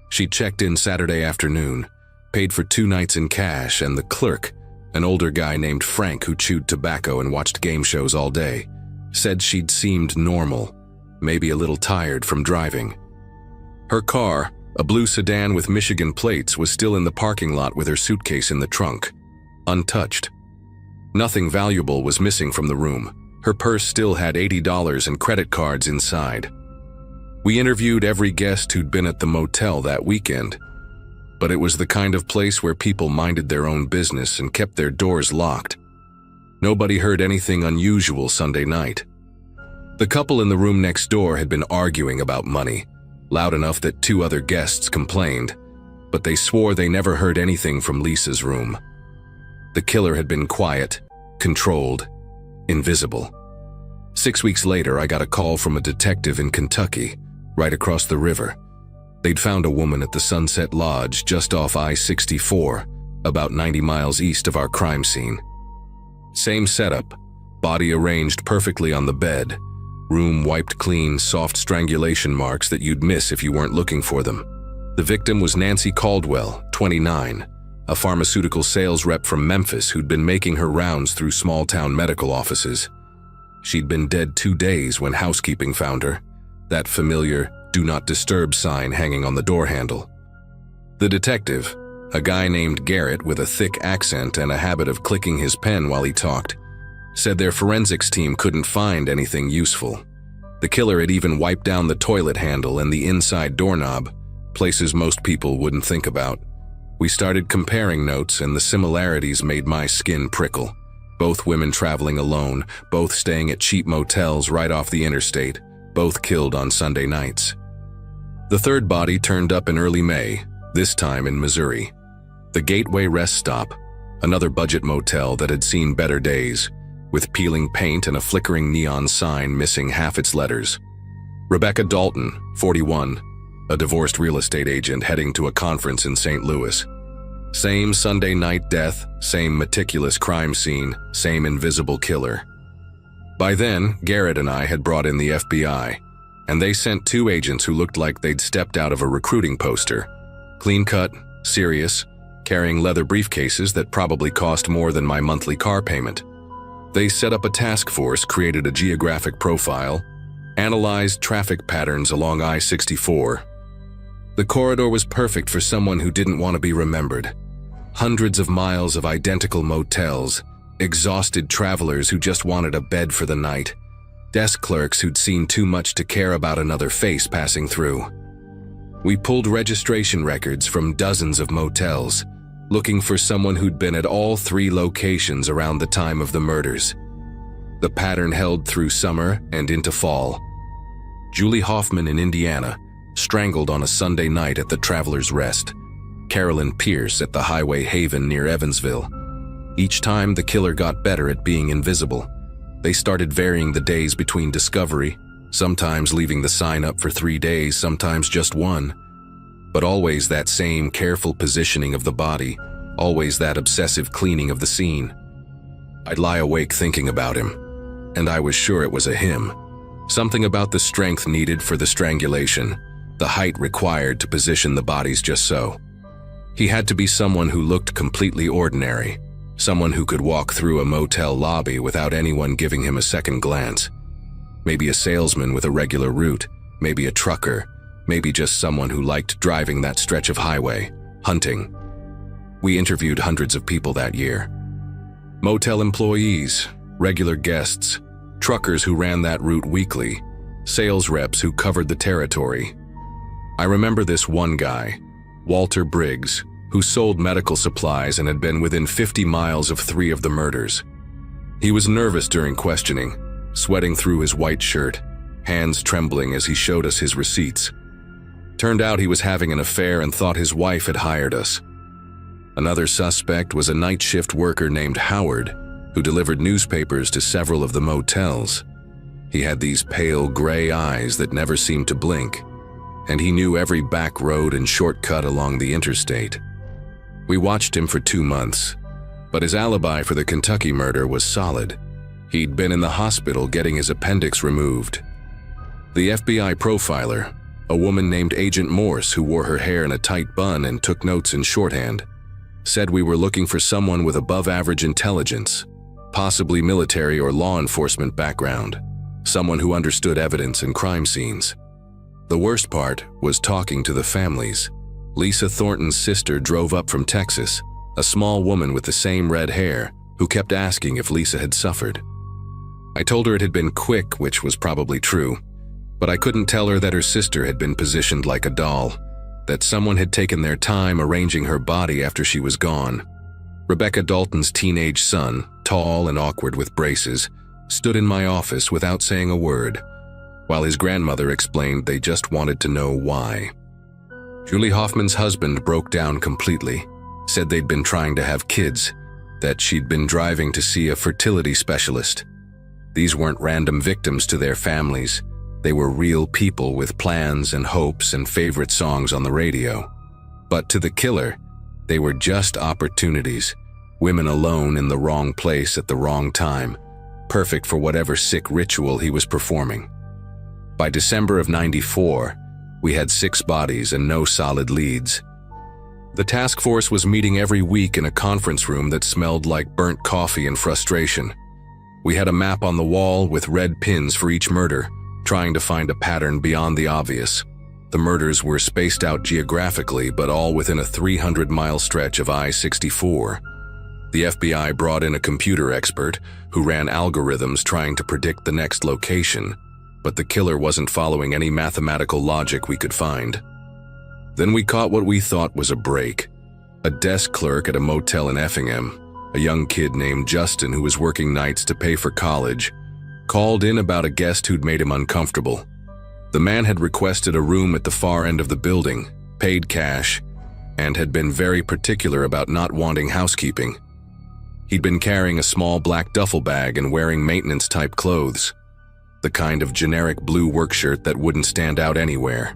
She checked in Saturday afternoon, paid for 2 nights in cash, and the clerk, an older guy named Frank who chewed tobacco and watched game shows all day, said she'd seemed normal, maybe a little tired from driving. Her car, a blue sedan with Michigan plates, was still in the parking lot with her suitcase in the trunk, untouched. Nothing valuable was missing from the room. Her purse still had $80 and credit cards inside. We interviewed every guest who'd been at the motel that weekend, but it was the kind of place where people minded their own business and kept their doors locked. Nobody heard anything unusual Sunday night. The couple in the room next door had been arguing about money, loud enough that 2 other guests complained, but they swore they never heard anything from Lisa's room. The killer had been quiet, controlled, invisible. 6 weeks later, I got a call from a detective in Kentucky, right across the river. They'd found a woman at the Sunset Lodge just off I-64, about 90 miles east of our crime scene. Same setup, body arranged perfectly on the bed, room wiped clean, soft strangulation marks that you'd miss if you weren't looking for them. The victim was Nancy Caldwell, 29, a pharmaceutical sales rep from Memphis who'd been making her rounds through small-town medical offices. She'd been dead 2 days when housekeeping found her, that familiar Do Not Disturb sign hanging on the door handle. The detective, a guy named Garrett with a thick accent and a habit of clicking his pen while he talked, said their forensics team couldn't find anything useful. The killer had even wiped down the toilet handle and the inside doorknob, places most people wouldn't think about. We started comparing notes, and the similarities made my skin prickle. Both women traveling alone, both staying at cheap motels right off the interstate, both killed on Sunday nights. The third body turned up in early May, this time in Missouri. The Gateway Rest Stop, another budget motel that had seen better days, with peeling paint and a flickering neon sign missing half its letters. Rebecca Dalton, 41, a divorced real estate agent heading to a conference in St. Louis. Same Sunday night death, same meticulous crime scene, same invisible killer. By then, Garrett and I had brought in the FBI, and they sent 2 agents who looked like they'd stepped out of a recruiting poster. Clean-cut, serious, carrying leather briefcases that probably cost more than my monthly car payment. They set up a task force, created a geographic profile, analyzed traffic patterns along I-64. The corridor was perfect for someone who didn't want to be remembered. Hundreds of miles of identical motels, exhausted travelers who just wanted a bed for the night, desk clerks who'd seen too much to care about another face passing through. We pulled registration records from dozens of motels, looking for someone who'd been at all 3 locations around the time of the murders. The pattern held through summer and into fall. Julie Hoffman in Indiana, strangled on a Sunday night at the Traveler's Rest. Carolyn Pierce at the Highway Haven near Evansville. Each time, the killer got better at being invisible. They started varying the days between discovery, sometimes leaving the sign up for 3 days, sometimes just 1. But always that same careful positioning of the body, always that obsessive cleaning of the scene. I'd lie awake thinking about him, and I was sure it was a him. Something about the strength needed for the strangulation, the height required to position the bodies just so. He had to be someone who looked completely ordinary, someone who could walk through a motel lobby without anyone giving him a second glance. Maybe a salesman with a regular route, maybe a trucker, maybe just someone who liked driving that stretch of highway, hunting. We interviewed hundreds of people that year. Motel employees, regular guests, truckers who ran that route weekly, sales reps who covered the territory. I remember this one guy, Walter Briggs, who sold medical supplies and had been within 50 miles of 3 of the murders. He was nervous during questioning, sweating through his white shirt, hands trembling as he showed us his receipts. Turned out he was having an affair and thought his wife had hired us. Another suspect was a night shift worker named Howard, who delivered newspapers to several of the motels. He had these pale gray eyes that never seemed to blink, and he knew every back road and shortcut along the interstate. We watched him for 2 months, but his alibi for the Kentucky murder was solid. He'd been in the hospital getting his appendix removed. The FBI profiler, a woman named Agent Morse who wore her hair in a tight bun and took notes in shorthand, said we were looking for someone with above-average intelligence, possibly military or law enforcement background, someone who understood evidence and crime scenes. The worst part was talking to the families. Lisa Thornton's sister drove up from Texas, a small woman with the same red hair, who kept asking if Lisa had suffered. I told her it had been quick, which was probably true, but I couldn't tell her that her sister had been positioned like a doll, that someone had taken their time arranging her body after she was gone. Rebecca Dalton's teenage son, tall and awkward with braces, stood in my office without saying a word, while his grandmother explained they just wanted to know why. Julie Hoffman's husband broke down completely, said they'd been trying to have kids, that she'd been driving to see a fertility specialist. These weren't random victims to their families. They were real people with plans and hopes and favorite songs on the radio. But to the killer, they were just opportunities, women alone in the wrong place at the wrong time, perfect for whatever sick ritual he was performing. By December of '94, we had 6 bodies and no solid leads. The task force was meeting every week in a conference room that smelled like burnt coffee and frustration. We had a map on the wall with red pins for each murder, trying to find a pattern beyond the obvious. The murders were spaced out geographically, but all within a 300-mile stretch of I-64. The FBI brought in a computer expert who ran algorithms trying to predict the next location, but the killer wasn't following any mathematical logic we could find. Then we caught what we thought was a break. A desk clerk at a motel in Effingham, a young kid named Justin who was working nights to pay for college, called in about a guest who'd made him uncomfortable. The man had requested a room at the far end of the building, paid cash, and had been very particular about not wanting housekeeping. He'd been carrying a small black duffel bag and wearing maintenance-type clothes, the kind of generic blue work shirt that wouldn't stand out anywhere.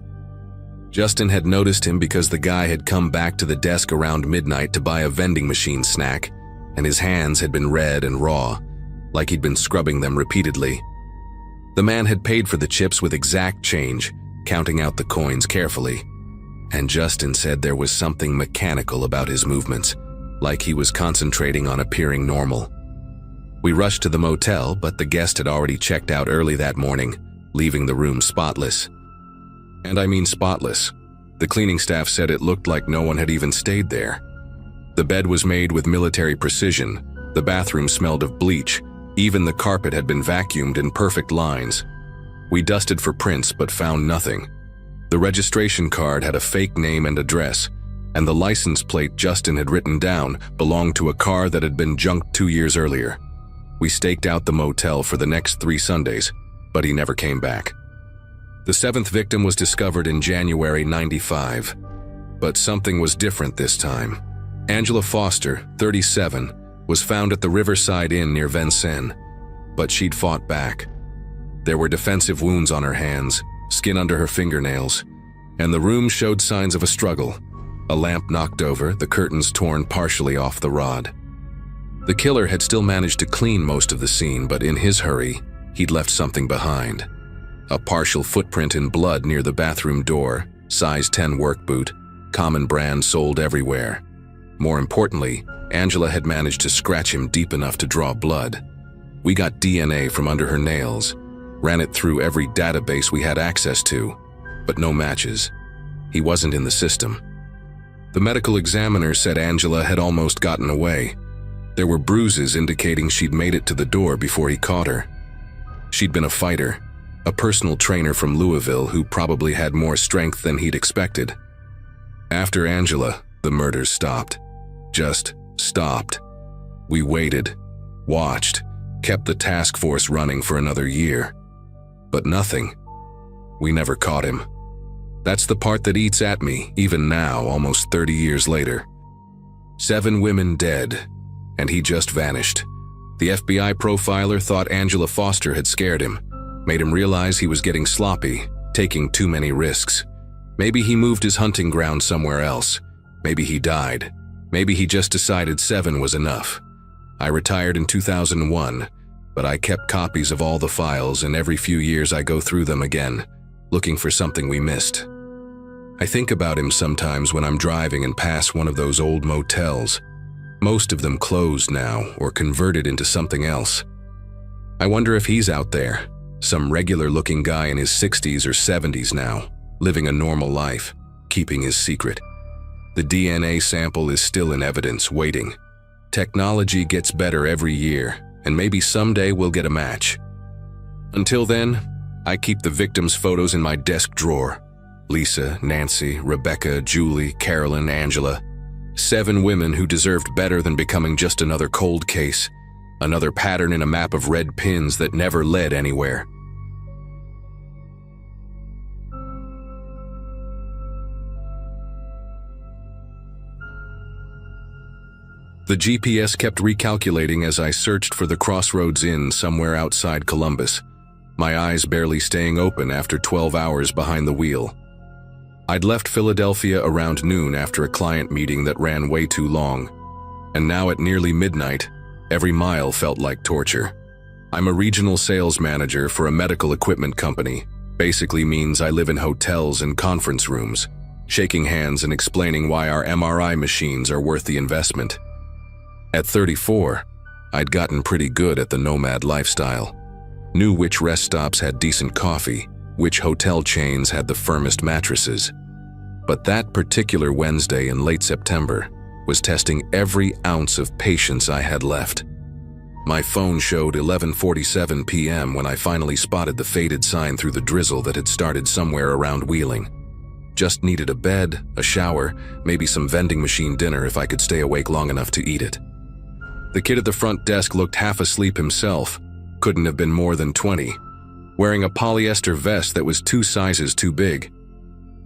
Justin had noticed him because the guy had come back to the desk around midnight to buy a vending machine snack, and his hands had been red and raw, like he'd been scrubbing them repeatedly. The man had paid for the chips with exact change, counting out the coins carefully, and Justin said there was something mechanical about his movements, like he was concentrating on appearing normal. We rushed to the motel, but the guest had already checked out early that morning, leaving the room spotless. And I mean spotless. The cleaning staff said it looked like no one had even stayed there. The bed was made with military precision, the bathroom smelled of bleach, even the carpet had been vacuumed in perfect lines. We dusted for prints but found nothing. The registration card had a fake name and address, and the license plate Justin had written down belonged to a car that had been junked 2 years earlier. We staked out the motel for the next 3 Sundays, but he never came back. The 7th victim was discovered in January '95, but something was different this time. Angela Foster, 37, was found at the Riverside Inn near Vincennes, but she'd fought back. There were defensive wounds on her hands, skin under her fingernails, and the room showed signs of a struggle. A lamp knocked over, the curtains torn partially off the rod. The killer had still managed to clean most of the scene, but in his hurry, he'd left something behind. A partial footprint in blood near the bathroom door, size 10 work boot, common brand sold everywhere. More importantly, Angela had managed to scratch him deep enough to draw blood. We got DNA from under her nails, ran it through every database we had access to, but no matches. He wasn't in the system. The medical examiner said Angela had almost gotten away. There were bruises indicating she'd made it to the door before he caught her. She'd been a fighter, a personal trainer from Louisville who probably had more strength than he'd expected. After Angela, the murders stopped. Just stopped. We waited, watched, kept the task force running for another year. But nothing. We never caught him. That's the part that eats at me, even now, almost 30 years later. 7 women dead, and he just vanished. The FBI profiler thought Angela Foster had scared him, made him realize he was getting sloppy, taking too many risks. Maybe he moved his hunting ground somewhere else. Maybe he died. Maybe he just decided 7 was enough. I retired in 2001, but I kept copies of all the files, and every few years I go through them again, looking for something we missed. I think about him sometimes when I'm driving and pass one of those old motels. Most of them closed now or converted into something else. I wonder if he's out there, some regular-looking guy in his 60s or 70s now, living a normal life, keeping his secret. The DNA sample is still in evidence, waiting. Technology gets better every year, and maybe someday we'll get a match. Until then, I keep the victims' photos in my desk drawer. Lisa, Nancy, Rebecca, Julie, Carolyn, Angela. 7 women who deserved better than becoming just another cold case, another pattern in a map of red pins that never led anywhere. The GPS kept recalculating as I searched for the Crossroads Inn somewhere outside Columbus, my eyes barely staying open after 12 hours behind the wheel. I'd left Philadelphia around noon after a client meeting that ran way too long, and now at nearly midnight, every mile felt like torture. I'm a regional sales manager for a medical equipment company. Basically means I live in hotels and conference rooms, shaking hands and explaining why our MRI machines are worth the investment. At 34, I'd gotten pretty good at the nomad lifestyle. Knew which rest stops had decent coffee, which hotel chains had the firmest mattresses. But that particular Wednesday in late September was testing every ounce of patience I had left. My phone showed 11:47 p.m. when I finally spotted the faded sign through the drizzle that had started somewhere around Wheeling. Just needed a bed, a shower, maybe some vending machine dinner if I could stay awake long enough to eat it. The kid at the front desk looked half asleep himself, couldn't have been more than 20, wearing a polyester vest that was 2 sizes too big.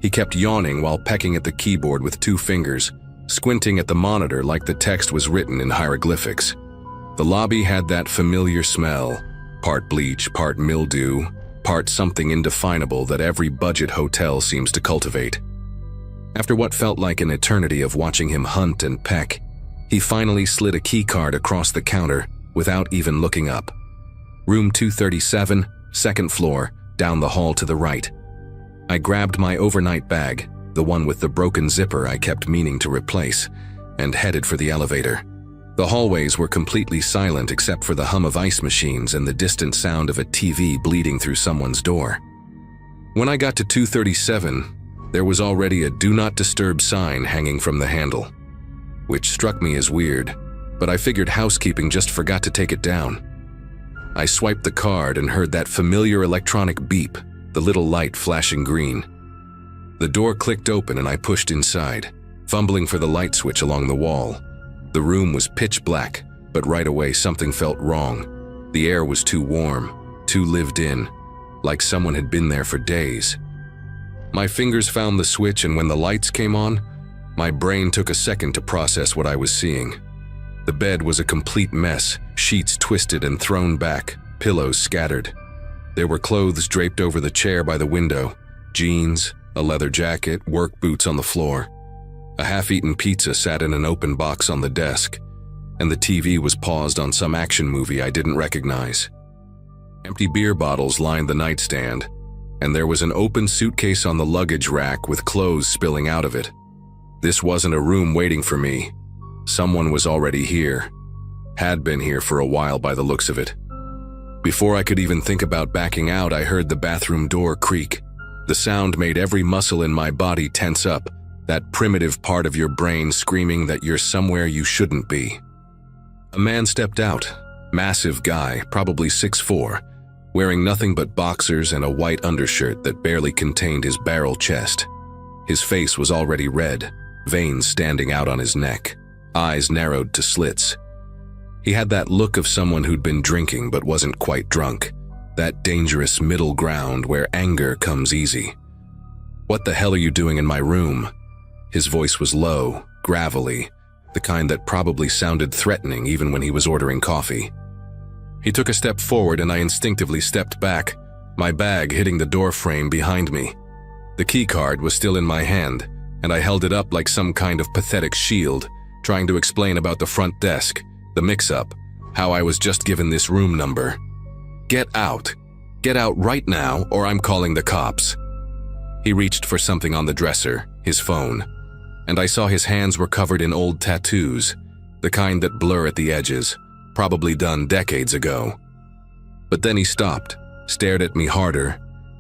He kept yawning while pecking at the keyboard with 2 fingers, squinting at the monitor like the text was written in hieroglyphics. The lobby had that familiar smell, part bleach, part mildew, part something indefinable that every budget hotel seems to cultivate. After what felt like an eternity of watching him hunt and peck, he finally slid a keycard across the counter without even looking up. Room 237, 2nd floor, down the hall to the right. I grabbed my overnight bag, the one with the broken zipper I kept meaning to replace, and headed for the elevator. The hallways were completely silent except for the hum of ice machines and the distant sound of a TV bleeding through someone's door. When I got to 237, there was already a "Do Not Disturb" sign hanging from the handle, which struck me as weird, but I figured housekeeping just forgot to take it down. I swiped the card and heard that familiar electronic beep, the little light flashing green. The door clicked open and I pushed inside, fumbling for the light switch along the wall. The room was pitch black, but right away something felt wrong. The air was too warm, too lived in, like someone had been there for days. My fingers found the switch, and when the lights came on, my brain took a second to process what I was seeing. The bed was a complete mess, sheets twisted and thrown back, pillows scattered. There were clothes draped over the chair by the window, jeans, a leather jacket, work boots on the floor. A half-eaten pizza sat in an open box on the desk, and the TV was paused on some action movie I didn't recognize. Empty beer bottles lined the nightstand, and there was an open suitcase on the luggage rack with clothes spilling out of it. This wasn't a room waiting for me. Someone was already here. Had been here for a while by the looks of it. Before I could even think about backing out, I heard the bathroom door creak. The sound made every muscle in my body tense up, that primitive part of your brain screaming that you're somewhere you shouldn't be. A man stepped out, massive guy, probably 6'4", wearing nothing but boxers and a white undershirt that barely contained his barrel chest. His face was already red, veins standing out on his neck, eyes narrowed to slits. He had that look of someone who'd been drinking but wasn't quite drunk, that dangerous middle ground where anger comes easy. "What the hell are you doing in my room?" His voice was low, gravelly, the kind that probably sounded threatening even when he was ordering coffee. He took a step forward and I instinctively stepped back, my bag hitting the door frame behind me. The key card was still in my hand, and I held it up like some kind of pathetic shield, trying to explain about the front desk, the mix-up, how I was just given this room number. "Get out. Get out right now, or I'm calling the cops." He reached for something on the dresser, his phone, and I saw his hands were covered in old tattoos, the kind that blur at the edges, probably done decades ago. But then he stopped, stared at me harder,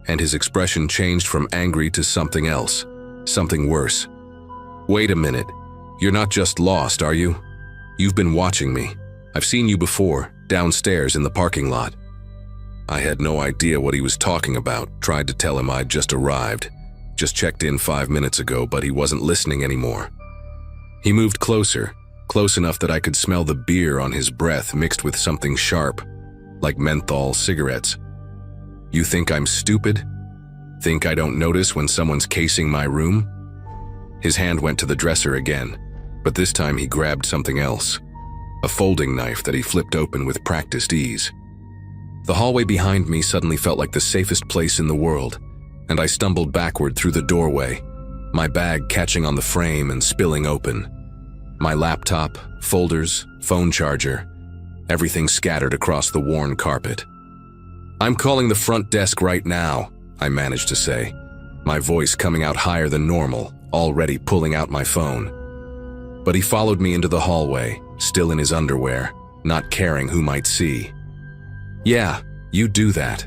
and his expression changed from angry to something else, something worse. "Wait a minute. You're not just lost, are you? You've been watching me. I've seen you before, downstairs in the parking lot." I had no idea what he was talking about, tried to tell him I'd just arrived, just checked in 5 minutes ago, but he wasn't listening anymore. He moved closer, close enough that I could smell the beer on his breath mixed with something sharp, like menthol cigarettes. "You think I'm stupid? Think I don't notice when someone's casing my room?" His hand went to the dresser again, but this time he grabbed something else, a folding knife that he flipped open with practiced ease. The hallway behind me suddenly felt like the safest place in the world, and I stumbled backward through the doorway, my bag catching on the frame and spilling open. My laptop, folders, phone charger, everything scattered across the worn carpet. "I'm calling the front desk right now," I managed to say, my voice coming out higher than normal, already pulling out my phone. But he followed me into the hallway, still in his underwear, not caring who might see. "Yeah, you do that.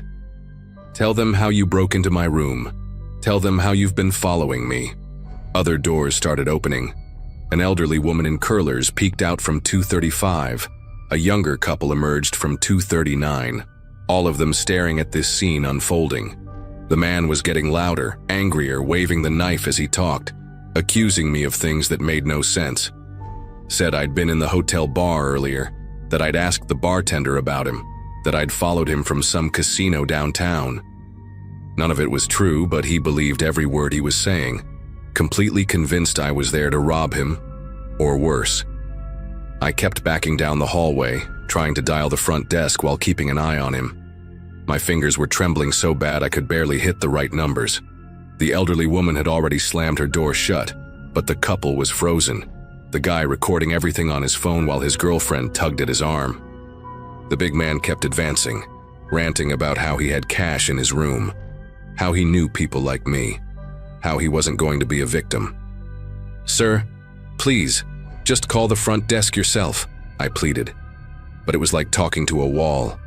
Tell them how you broke into my room. Tell them how you've been following me." Other doors started opening. An elderly woman in curlers peeked out from 235. A younger couple emerged from 239, all of them staring at this scene unfolding. The man was getting louder, angrier, waving the knife as he talked, accusing me of things that made no sense. Said I'd been in the hotel bar earlier, that I'd asked the bartender about him, that I'd followed him from some casino downtown. None of it was true, but he believed every word he was saying, completely convinced I was there to rob him, or worse. I kept backing down the hallway, trying to dial the front desk while keeping an eye on him. My fingers were trembling so bad I could barely hit the right numbers. The elderly woman had already slammed her door shut, but the couple was frozen, the guy recording everything on his phone while his girlfriend tugged at his arm. The big man kept advancing, ranting about how he had cash in his room, how he knew people like me, how he wasn't going to be a victim. "Sir, please, just call the front desk yourself," I pleaded, but it was like talking to a wall.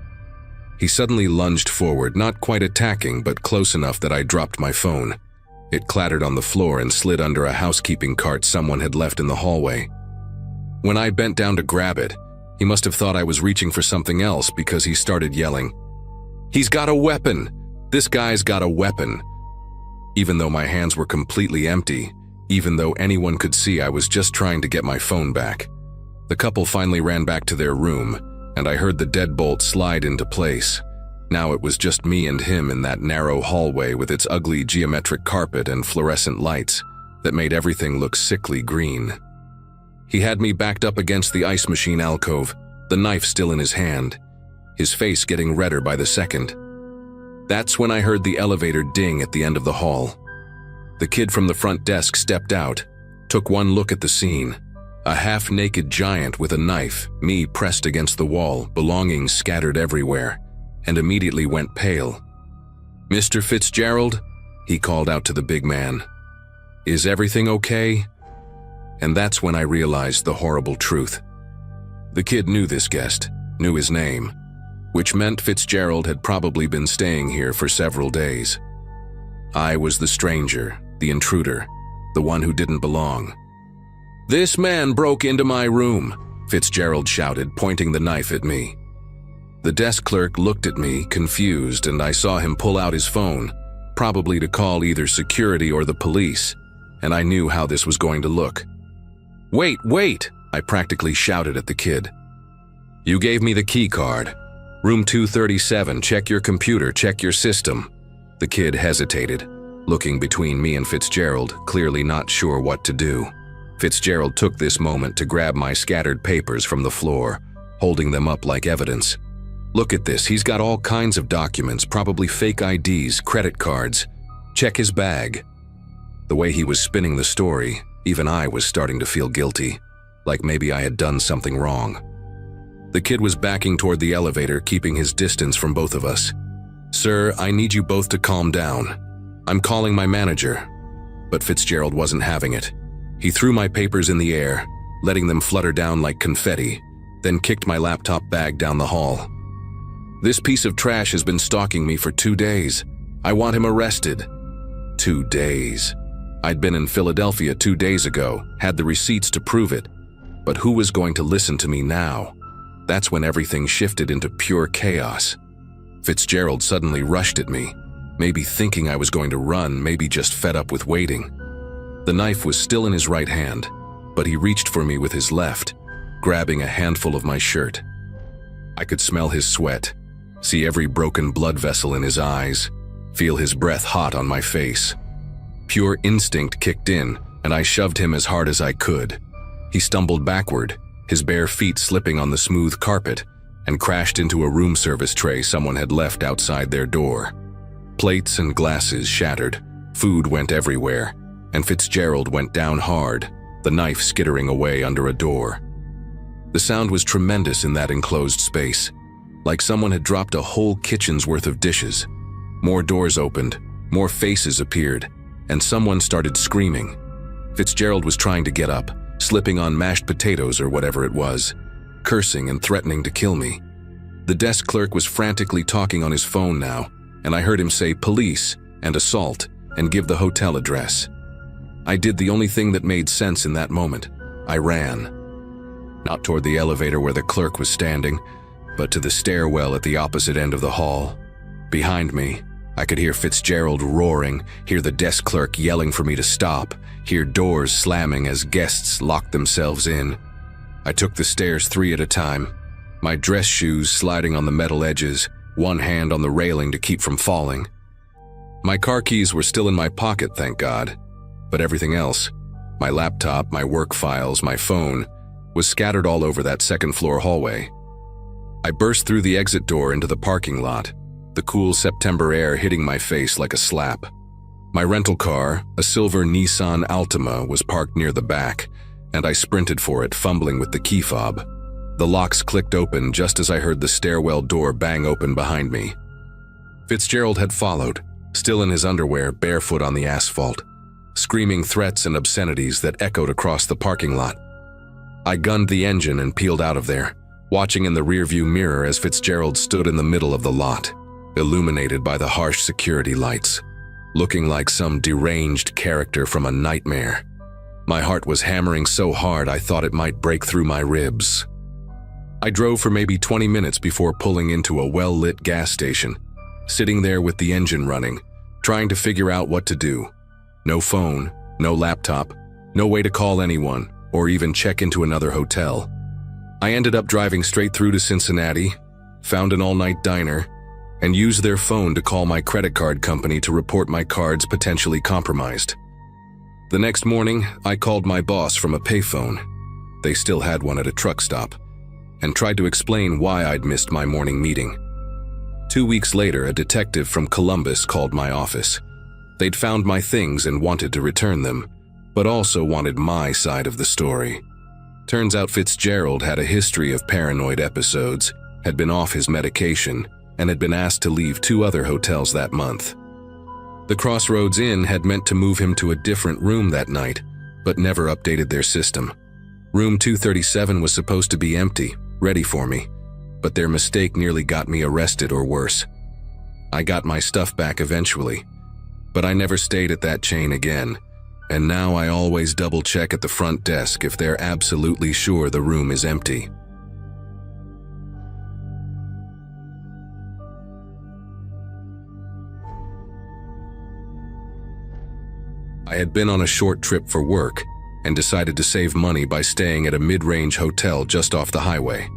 He suddenly lunged forward, not quite attacking, but close enough that I dropped my phone. It clattered on the floor and slid under a housekeeping cart someone had left in the hallway. When I bent down to grab it, he must have thought I was reaching for something else because he started yelling, "He's got a weapon! This guy's got a weapon!" even though my hands were completely empty, even though anyone could see I was just trying to get my phone back. The couple finally ran back to their room, and I heard the deadbolt slide into place. Now it was just me and him in that narrow hallway with its ugly geometric carpet and fluorescent lights that made everything look sickly green. He had me backed up against the ice machine alcove, the knife still in his hand, his face getting redder by the second. That's when I heard the elevator ding at the end of the hall. The kid from the front desk stepped out, took one look at the scene. A half-naked giant with a knife, me pressed against the wall, belongings scattered everywhere, and immediately went pale. "Mr. Fitzgerald?" he called out to the big man. "Is everything okay?" And that's when I realized the horrible truth. The kid knew this guest, knew his name, which meant Fitzgerald had probably been staying here for several days. I was the stranger, the intruder, the one who didn't belong. "This man broke into my room," Fitzgerald shouted, pointing the knife at me. The desk clerk looked at me, confused, and I saw him pull out his phone, probably to call either security or the police, and I knew how this was going to look. Wait, I practically shouted at the kid. "You gave me the key card. Room 237, check your computer, check your system." The kid hesitated, looking between me and Fitzgerald, clearly not sure what to do. Fitzgerald took this moment to grab my scattered papers from the floor, holding them up like evidence. "Look at this, he's got all kinds of documents, probably fake IDs, credit cards. Check his bag." The way he was spinning the story, even I was starting to feel guilty, like maybe I had done something wrong. The kid was backing toward the elevator, keeping his distance from both of us. "Sir, I need you both to calm down. I'm calling my manager." But Fitzgerald wasn't having it. He threw my papers in the air, letting them flutter down like confetti, then kicked my laptop bag down the hall. "This piece of trash has been stalking me for 2 days. I want him arrested." 2 days. I'd been in Philadelphia 2 days ago, had the receipts to prove it. But who was going to listen to me now? That's when everything shifted into pure chaos. Fitzgerald suddenly rushed at me, maybe thinking I was going to run, maybe just fed up with waiting. The knife was still in his right hand, but he reached for me with his left, grabbing a handful of my shirt. I could smell his sweat, see every broken blood vessel in his eyes, feel his breath hot on my face. Pure instinct kicked in, and I shoved him as hard as I could. He stumbled backward, his bare feet slipping on the smooth carpet, and crashed into a room service tray someone had left outside their door. Plates and glasses shattered, food went everywhere, and Fitzgerald went down hard, the knife skittering away under a door. The sound was tremendous in that enclosed space, like someone had dropped a whole kitchen's worth of dishes. More doors opened, more faces appeared, and someone started screaming. Fitzgerald was trying to get up, slipping on mashed potatoes or whatever it was, cursing and threatening to kill me. The desk clerk was frantically talking on his phone now, and I heard him say police and assault and give the hotel address. I did the only thing that made sense in that moment. I ran. Not toward the elevator where the clerk was standing, but to the stairwell at the opposite end of the hall. Behind me, I could hear Fitzgerald roaring, hear the desk clerk yelling for me to stop, hear doors slamming as guests locked themselves in. I took the stairs 3 at a time, my dress shoes sliding on the metal edges, one hand on the railing to keep from falling. My car keys were still in my pocket, thank God, but everything else, my laptop, my work files, my phone, was scattered all over that second-floor hallway. I burst through the exit door into the parking lot, the cool September air hitting my face like a slap. My rental car, a silver Nissan Altima, was parked near the back, and I sprinted for it, fumbling with the key fob. The locks clicked open just as I heard the stairwell door bang open behind me. Fitzgerald had followed, still in his underwear, barefoot on the asphalt, screaming threats and obscenities that echoed across the parking lot. I gunned the engine and peeled out of there, watching in the rearview mirror as Fitzgerald stood in the middle of the lot, illuminated by the harsh security lights, looking like some deranged character from a nightmare. My heart was hammering so hard I thought it might break through my ribs. I drove for maybe 20 minutes before pulling into a well-lit gas station, sitting there with the engine running, trying to figure out what to do. No phone, no laptop, no way to call anyone, or even check into another hotel. I ended up driving straight through to Cincinnati, found an all-night diner, and used their phone to call my credit card company to report my cards potentially compromised. The next morning, I called my boss from a payphone. They still had one at a truck stop, and tried to explain why I'd missed my morning meeting. 2 weeks later, a detective from Columbus called my office. They'd found my things and wanted to return them, but also wanted my side of the story. Turns out Fitzgerald had a history of paranoid episodes, had been off his medication, and had been asked to leave 2 other hotels that month. The Crossroads Inn had meant to move him to a different room that night, but never updated their system. Room 237 was supposed to be empty, ready for me, but their mistake nearly got me arrested or worse. I got my stuff back eventually, but I never stayed at that chain again, and now I always double-check at the front desk if they're absolutely sure the room is empty. I had been on a short trip for work and decided to save money by staying at a mid-range hotel just off the highway.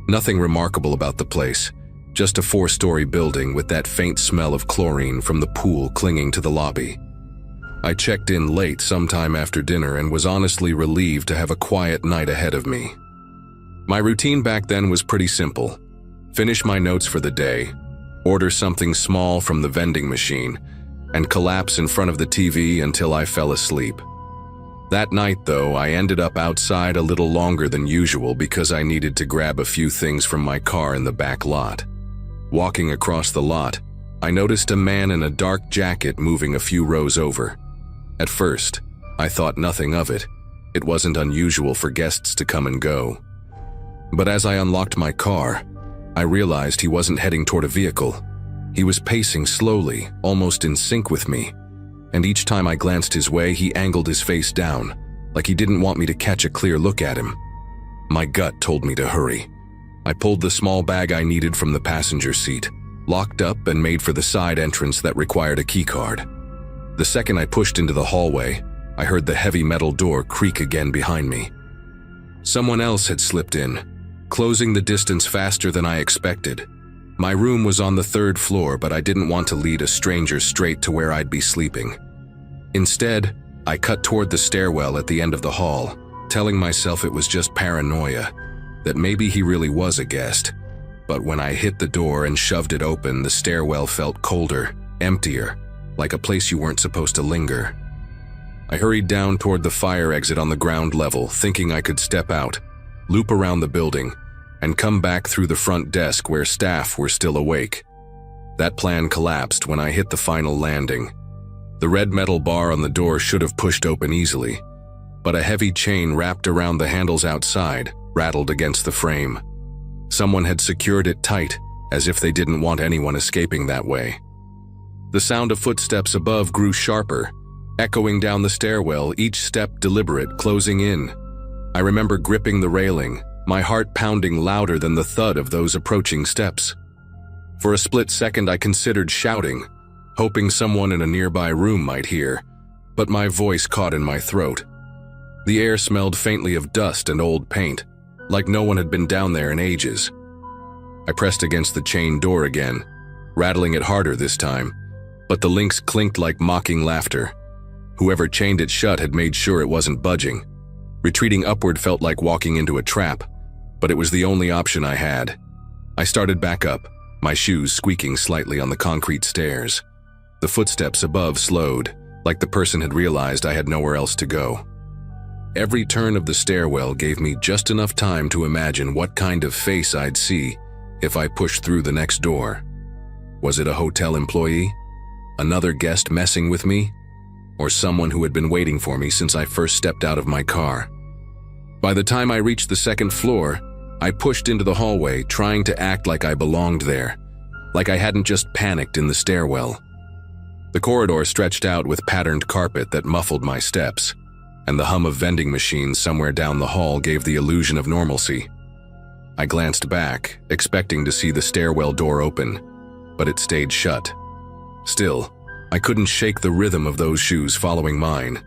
Nothing remarkable about the place, just a 4-story building with that faint smell of chlorine from the pool clinging to the lobby. I checked in late sometime after dinner and was honestly relieved to have a quiet night ahead of me. My routine back then was pretty simple. Finish my notes for the day, order something small from the vending machine, and collapse in front of the TV until I fell asleep. That night, though, I ended up outside a little longer than usual because I needed to grab a few things from my car in the back lot. Walking across the lot, I noticed a man in a dark jacket moving a few rows over. At first, I thought nothing of it. It wasn't unusual for guests to come and go. But as I unlocked my car, I realized he wasn't heading toward a vehicle. He was pacing slowly, almost in sync with me, and each time I glanced his way, he angled his face down, like he didn't want me to catch a clear look at him. My gut told me to hurry. I pulled the small bag I needed from the passenger seat, locked up and made for the side entrance that required a keycard. The second I pushed into the hallway, I heard the heavy metal door creak again behind me. Someone else had slipped in, closing the distance faster than I expected. My room was on the 3rd floor, but I didn't want to lead a stranger straight to where I'd be sleeping. Instead, I cut toward the stairwell at the end of the hall, telling myself it was just paranoia, that maybe he really was a guest. But when I hit the door and shoved it open, the stairwell felt colder, emptier, like a place you weren't supposed to linger. I hurried down toward the fire exit on the ground level, thinking I could step out, loop around the building, and come back through the front desk where staff were still awake. That plan collapsed when I hit the final landing. The red metal bar on the door should have pushed open easily, but a heavy chain wrapped around the handles outside rattled against the frame. Someone had secured it tight, as if they didn't want anyone escaping that way. The sound of footsteps above grew sharper, echoing down the stairwell, each step deliberate, closing in. I remember gripping the railing, my heart pounding louder than the thud of those approaching steps. For a split second I considered shouting, hoping someone in a nearby room might hear, but my voice caught in my throat. The air smelled faintly of dust and old paint, like no one had been down there in ages. I pressed against the chain door again, rattling it harder this time, but the links clinked like mocking laughter. Whoever chained it shut had made sure it wasn't budging. Retreating upward felt like walking into a trap, but it was the only option I had. I started back up, my shoes squeaking slightly on the concrete stairs. The footsteps above slowed, like the person had realized I had nowhere else to go. Every turn of the stairwell gave me just enough time to imagine what kind of face I'd see if I pushed through the next door. Was it a hotel employee? Another guest messing with me? Or someone who had been waiting for me since I first stepped out of my car? By the time I reached the 2nd floor, I pushed into the hallway, trying to act like I belonged there, like I hadn't just panicked in the stairwell. The corridor stretched out with patterned carpet that muffled my steps, and the hum of vending machines somewhere down the hall gave the illusion of normalcy. I glanced back, expecting to see the stairwell door open, but it stayed shut. Still, I couldn't shake the rhythm of those shoes following mine.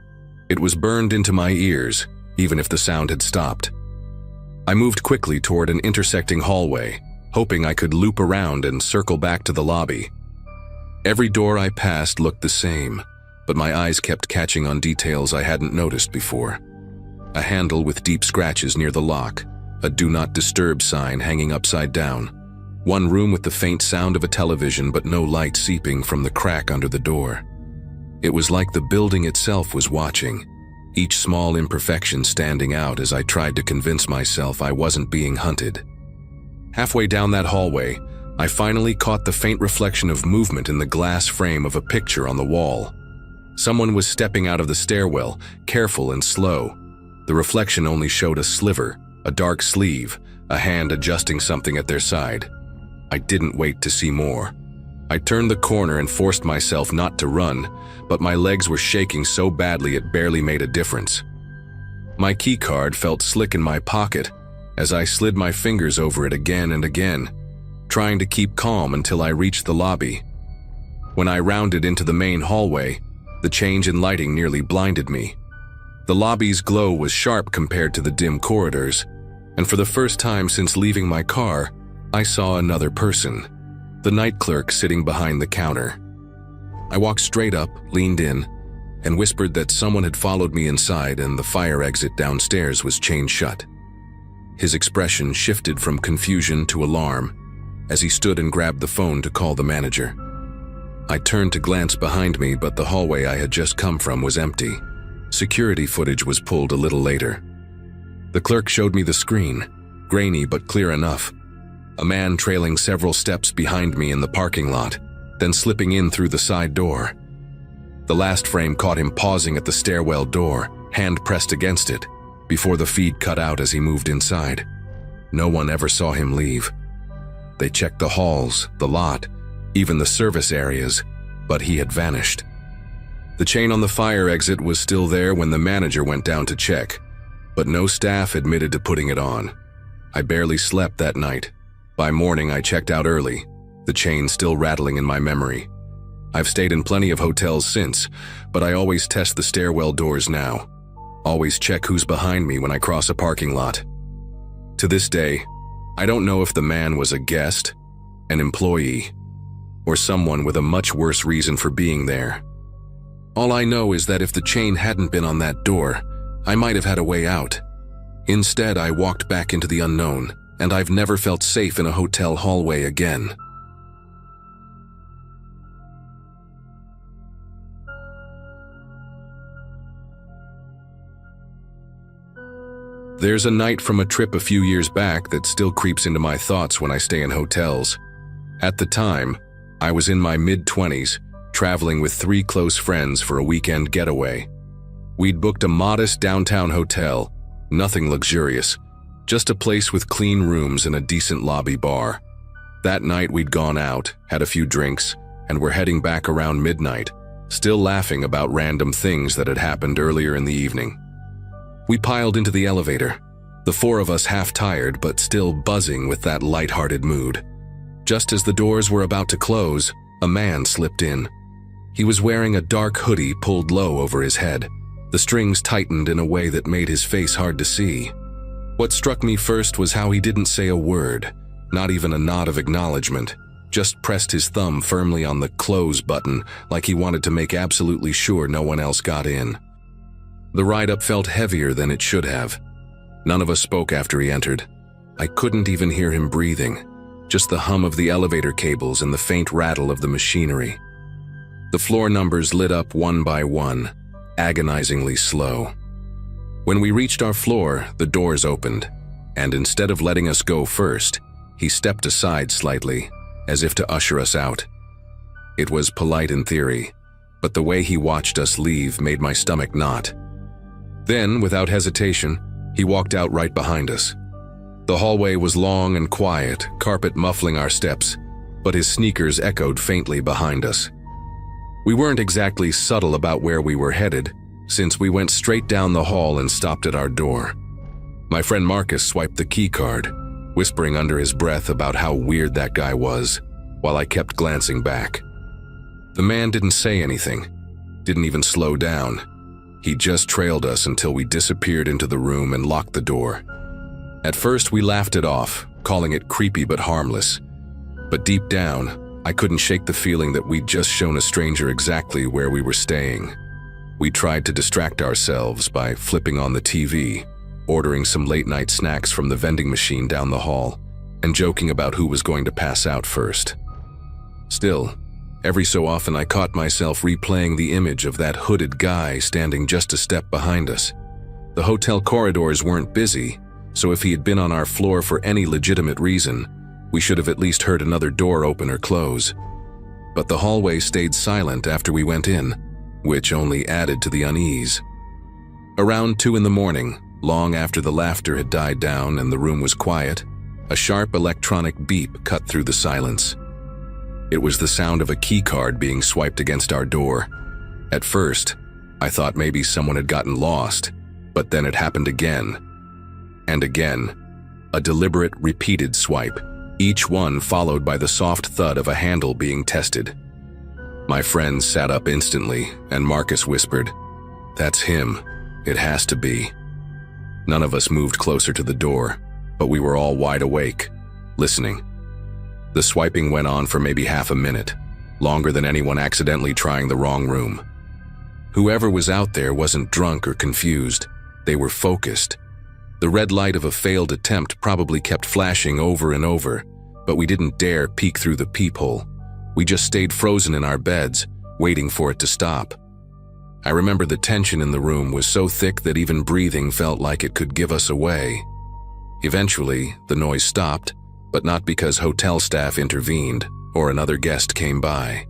It was burned into my ears, even if the sound had stopped. I moved quickly toward an intersecting hallway, hoping I could loop around and circle back to the lobby. Every door I passed looked the same, but my eyes kept catching on details I hadn't noticed before. A handle with deep scratches near the lock, a "Do Not Disturb" sign hanging upside down, one room with the faint sound of a television but no light seeping from the crack under the door. It was like the building itself was watching, each small imperfection standing out as I tried to convince myself I wasn't being hunted. Halfway down that hallway, I finally caught the faint reflection of movement in the glass frame of a picture on the wall. Someone was stepping out of the stairwell, careful and slow. The reflection only showed a sliver, a dark sleeve, a hand adjusting something at their side. I didn't wait to see more. I turned the corner and forced myself not to run, but my legs were shaking so badly it barely made a difference. My keycard felt slick in my pocket as I slid my fingers over it again and again, trying to keep calm until I reached the lobby. When I rounded into the main hallway, the change in lighting nearly blinded me. The lobby's glow was sharp compared to the dim corridors, and for the first time since leaving my car, I saw another person, the night clerk sitting behind the counter. I walked straight up, leaned in, and whispered that someone had followed me inside and the fire exit downstairs was chained shut. His expression shifted from confusion to alarm as he stood and grabbed the phone to call the manager. I turned to glance behind me, but the hallway I had just come from was empty. Security footage was pulled a little later. The clerk showed me the screen, grainy but clear enough. A man trailing several steps behind me in the parking lot, then slipping in through the side door. The last frame caught him pausing at the stairwell door, hand pressed against it, before the feed cut out as he moved inside. No one ever saw him leave. They checked the halls, the lot, even the service areas, but he had vanished. The chain on the fire exit was still there when the manager went down to check, but no staff admitted to putting it on. I barely slept that night. By morning, I checked out early, the chain still rattling in my memory. I've stayed in plenty of hotels since, but I always test the stairwell doors now. Always check who's behind me when I cross a parking lot. To this day, I don't know if the man was a guest, an employee, or someone with a much worse reason for being there. All I know is that if the chain hadn't been on that door, I might have had a way out. Instead, I walked back into the unknown, and I've never felt safe in a hotel hallway again. There's a night from a trip a few years back that still creeps into my thoughts when I stay in hotels. At the time, I was in my mid-20s, traveling with 3 close friends for a weekend getaway. We'd booked a modest downtown hotel, nothing luxurious, just a place with clean rooms and a decent lobby bar. That night we'd gone out, had a few drinks, and were heading back around midnight, still laughing about random things that had happened earlier in the evening. We piled into the elevator, the 4 of us half-tired but still buzzing with that light-hearted mood. Just as the doors were about to close, a man slipped in. He was wearing a dark hoodie pulled low over his head. The strings tightened in a way that made his face hard to see. What struck me first was how he didn't say a word, not even a nod of acknowledgement, just pressed his thumb firmly on the close button like he wanted to make absolutely sure no one else got in. The ride-up felt heavier than it should have. None of us spoke after he entered. I couldn't even hear him breathing, just the hum of the elevator cables and the faint rattle of the machinery. The floor numbers lit up one by one, agonizingly slow. When we reached our floor, the doors opened, and instead of letting us go first, he stepped aside slightly, as if to usher us out. It was polite in theory, but the way he watched us leave made my stomach knot. Then, without hesitation, he walked out right behind us. The hallway was long and quiet, carpet muffling our steps, but his sneakers echoed faintly behind us. We weren't exactly subtle about where we were headed, since we went straight down the hall and stopped at our door. My friend Marcus swiped the key card, whispering under his breath about how weird that guy was, while I kept glancing back. The man didn't say anything, didn't even slow down. He just trailed us until we disappeared into the room and locked the door. At first, we laughed it off, calling it creepy but harmless. But deep down, I couldn't shake the feeling that we'd just shown a stranger exactly where we were staying. We tried to distract ourselves by flipping on the TV, ordering some late-night snacks from the vending machine down the hall, and joking about who was going to pass out first. Still, every so often I caught myself replaying the image of that hooded guy standing just a step behind us. The hotel corridors weren't busy, so if he had been on our floor for any legitimate reason, we should have at least heard another door open or close. But the hallway stayed silent after we went in, which only added to the unease. Around 2 in the morning, long after the laughter had died down and the room was quiet, a sharp electronic beep cut through the silence. It was the sound of a keycard being swiped against our door. At first, I thought maybe someone had gotten lost, but then it happened again. And again. A deliberate, repeated swipe, each one followed by the soft thud of a handle being tested. My friends sat up instantly, and Marcus whispered, "That's him. It has to be." None of us moved closer to the door, but we were all wide awake, listening. The swiping went on for maybe half a minute, longer than anyone accidentally trying the wrong room. Whoever was out there wasn't drunk or confused. They were focused. The red light of a failed attempt probably kept flashing over and over, but we didn't dare peek through the peephole. We just stayed frozen in our beds, waiting for it to stop. I remember the tension in the room was so thick that even breathing felt like it could give us away. Eventually, the noise stopped, but not because hotel staff intervened or another guest came by.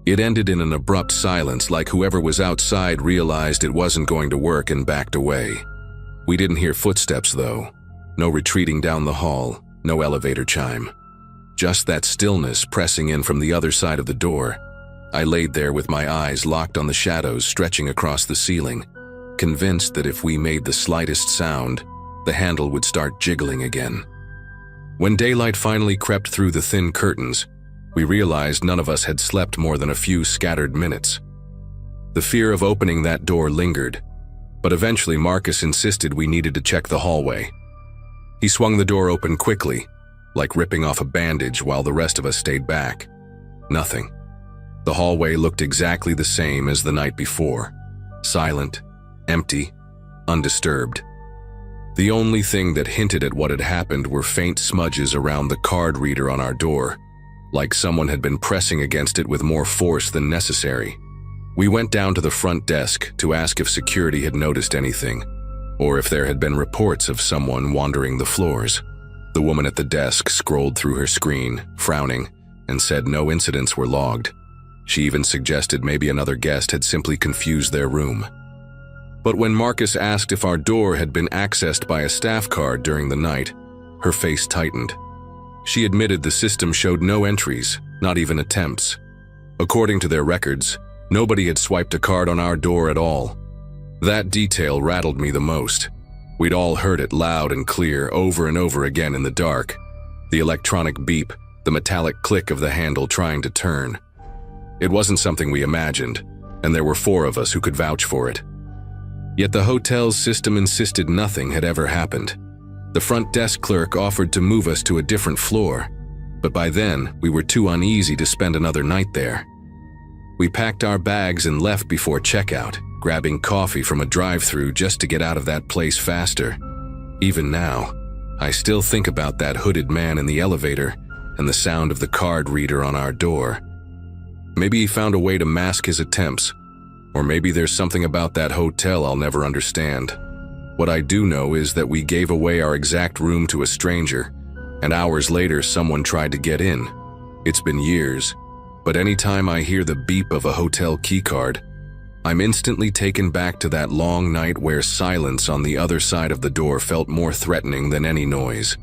It ended in an abrupt silence, like whoever was outside realized it wasn't going to work and backed away. We didn't hear footsteps, though. No retreating down the hall, no elevator chime. Just that stillness pressing in from the other side of the door. I laid there with my eyes locked on the shadows stretching across the ceiling, convinced that if we made the slightest sound, the handle would start jiggling again. When daylight finally crept through the thin curtains, we realized none of us had slept more than a few scattered minutes. The fear of opening that door lingered, but eventually Marcus insisted we needed to check the hallway. He swung the door open quickly, like ripping off a bandage, while the rest of us stayed back. Nothing. The hallway looked exactly the same as the night before. Silent, empty, undisturbed. The only thing that hinted at what had happened were faint smudges around the card reader on our door, like someone had been pressing against it with more force than necessary. We went down to the front desk to ask if security had noticed anything, or if there had been reports of someone wandering the floors. The woman at the desk scrolled through her screen, frowning, and said no incidents were logged. She even suggested maybe another guest had simply confused their room. But when Marcus asked if our door had been accessed by a staff card during the night, her face tightened. She admitted the system showed no entries, not even attempts. According to their records, nobody had swiped a card on our door at all. That detail rattled me the most. We'd all heard it loud and clear over and over again in the dark. The electronic beep, the metallic click of the handle trying to turn. It wasn't something we imagined, and there were 4 of us who could vouch for it. Yet the hotel's system insisted nothing had ever happened. The front desk clerk offered to move us to a different floor, but by then we were too uneasy to spend another night there. We packed our bags and left before checkout, grabbing coffee from a drive-thru just to get out of that place faster. Even now, I still think about that hooded man in the elevator and the sound of the card reader on our door. Maybe he found a way to mask his attempts, or maybe there's something about that hotel I'll never understand. What I do know is that we gave away our exact room to a stranger, and hours later someone tried to get in. It's been years, but anytime I hear the beep of a hotel keycard, I'm instantly taken back to that long night where silence on the other side of the door felt more threatening than any noise.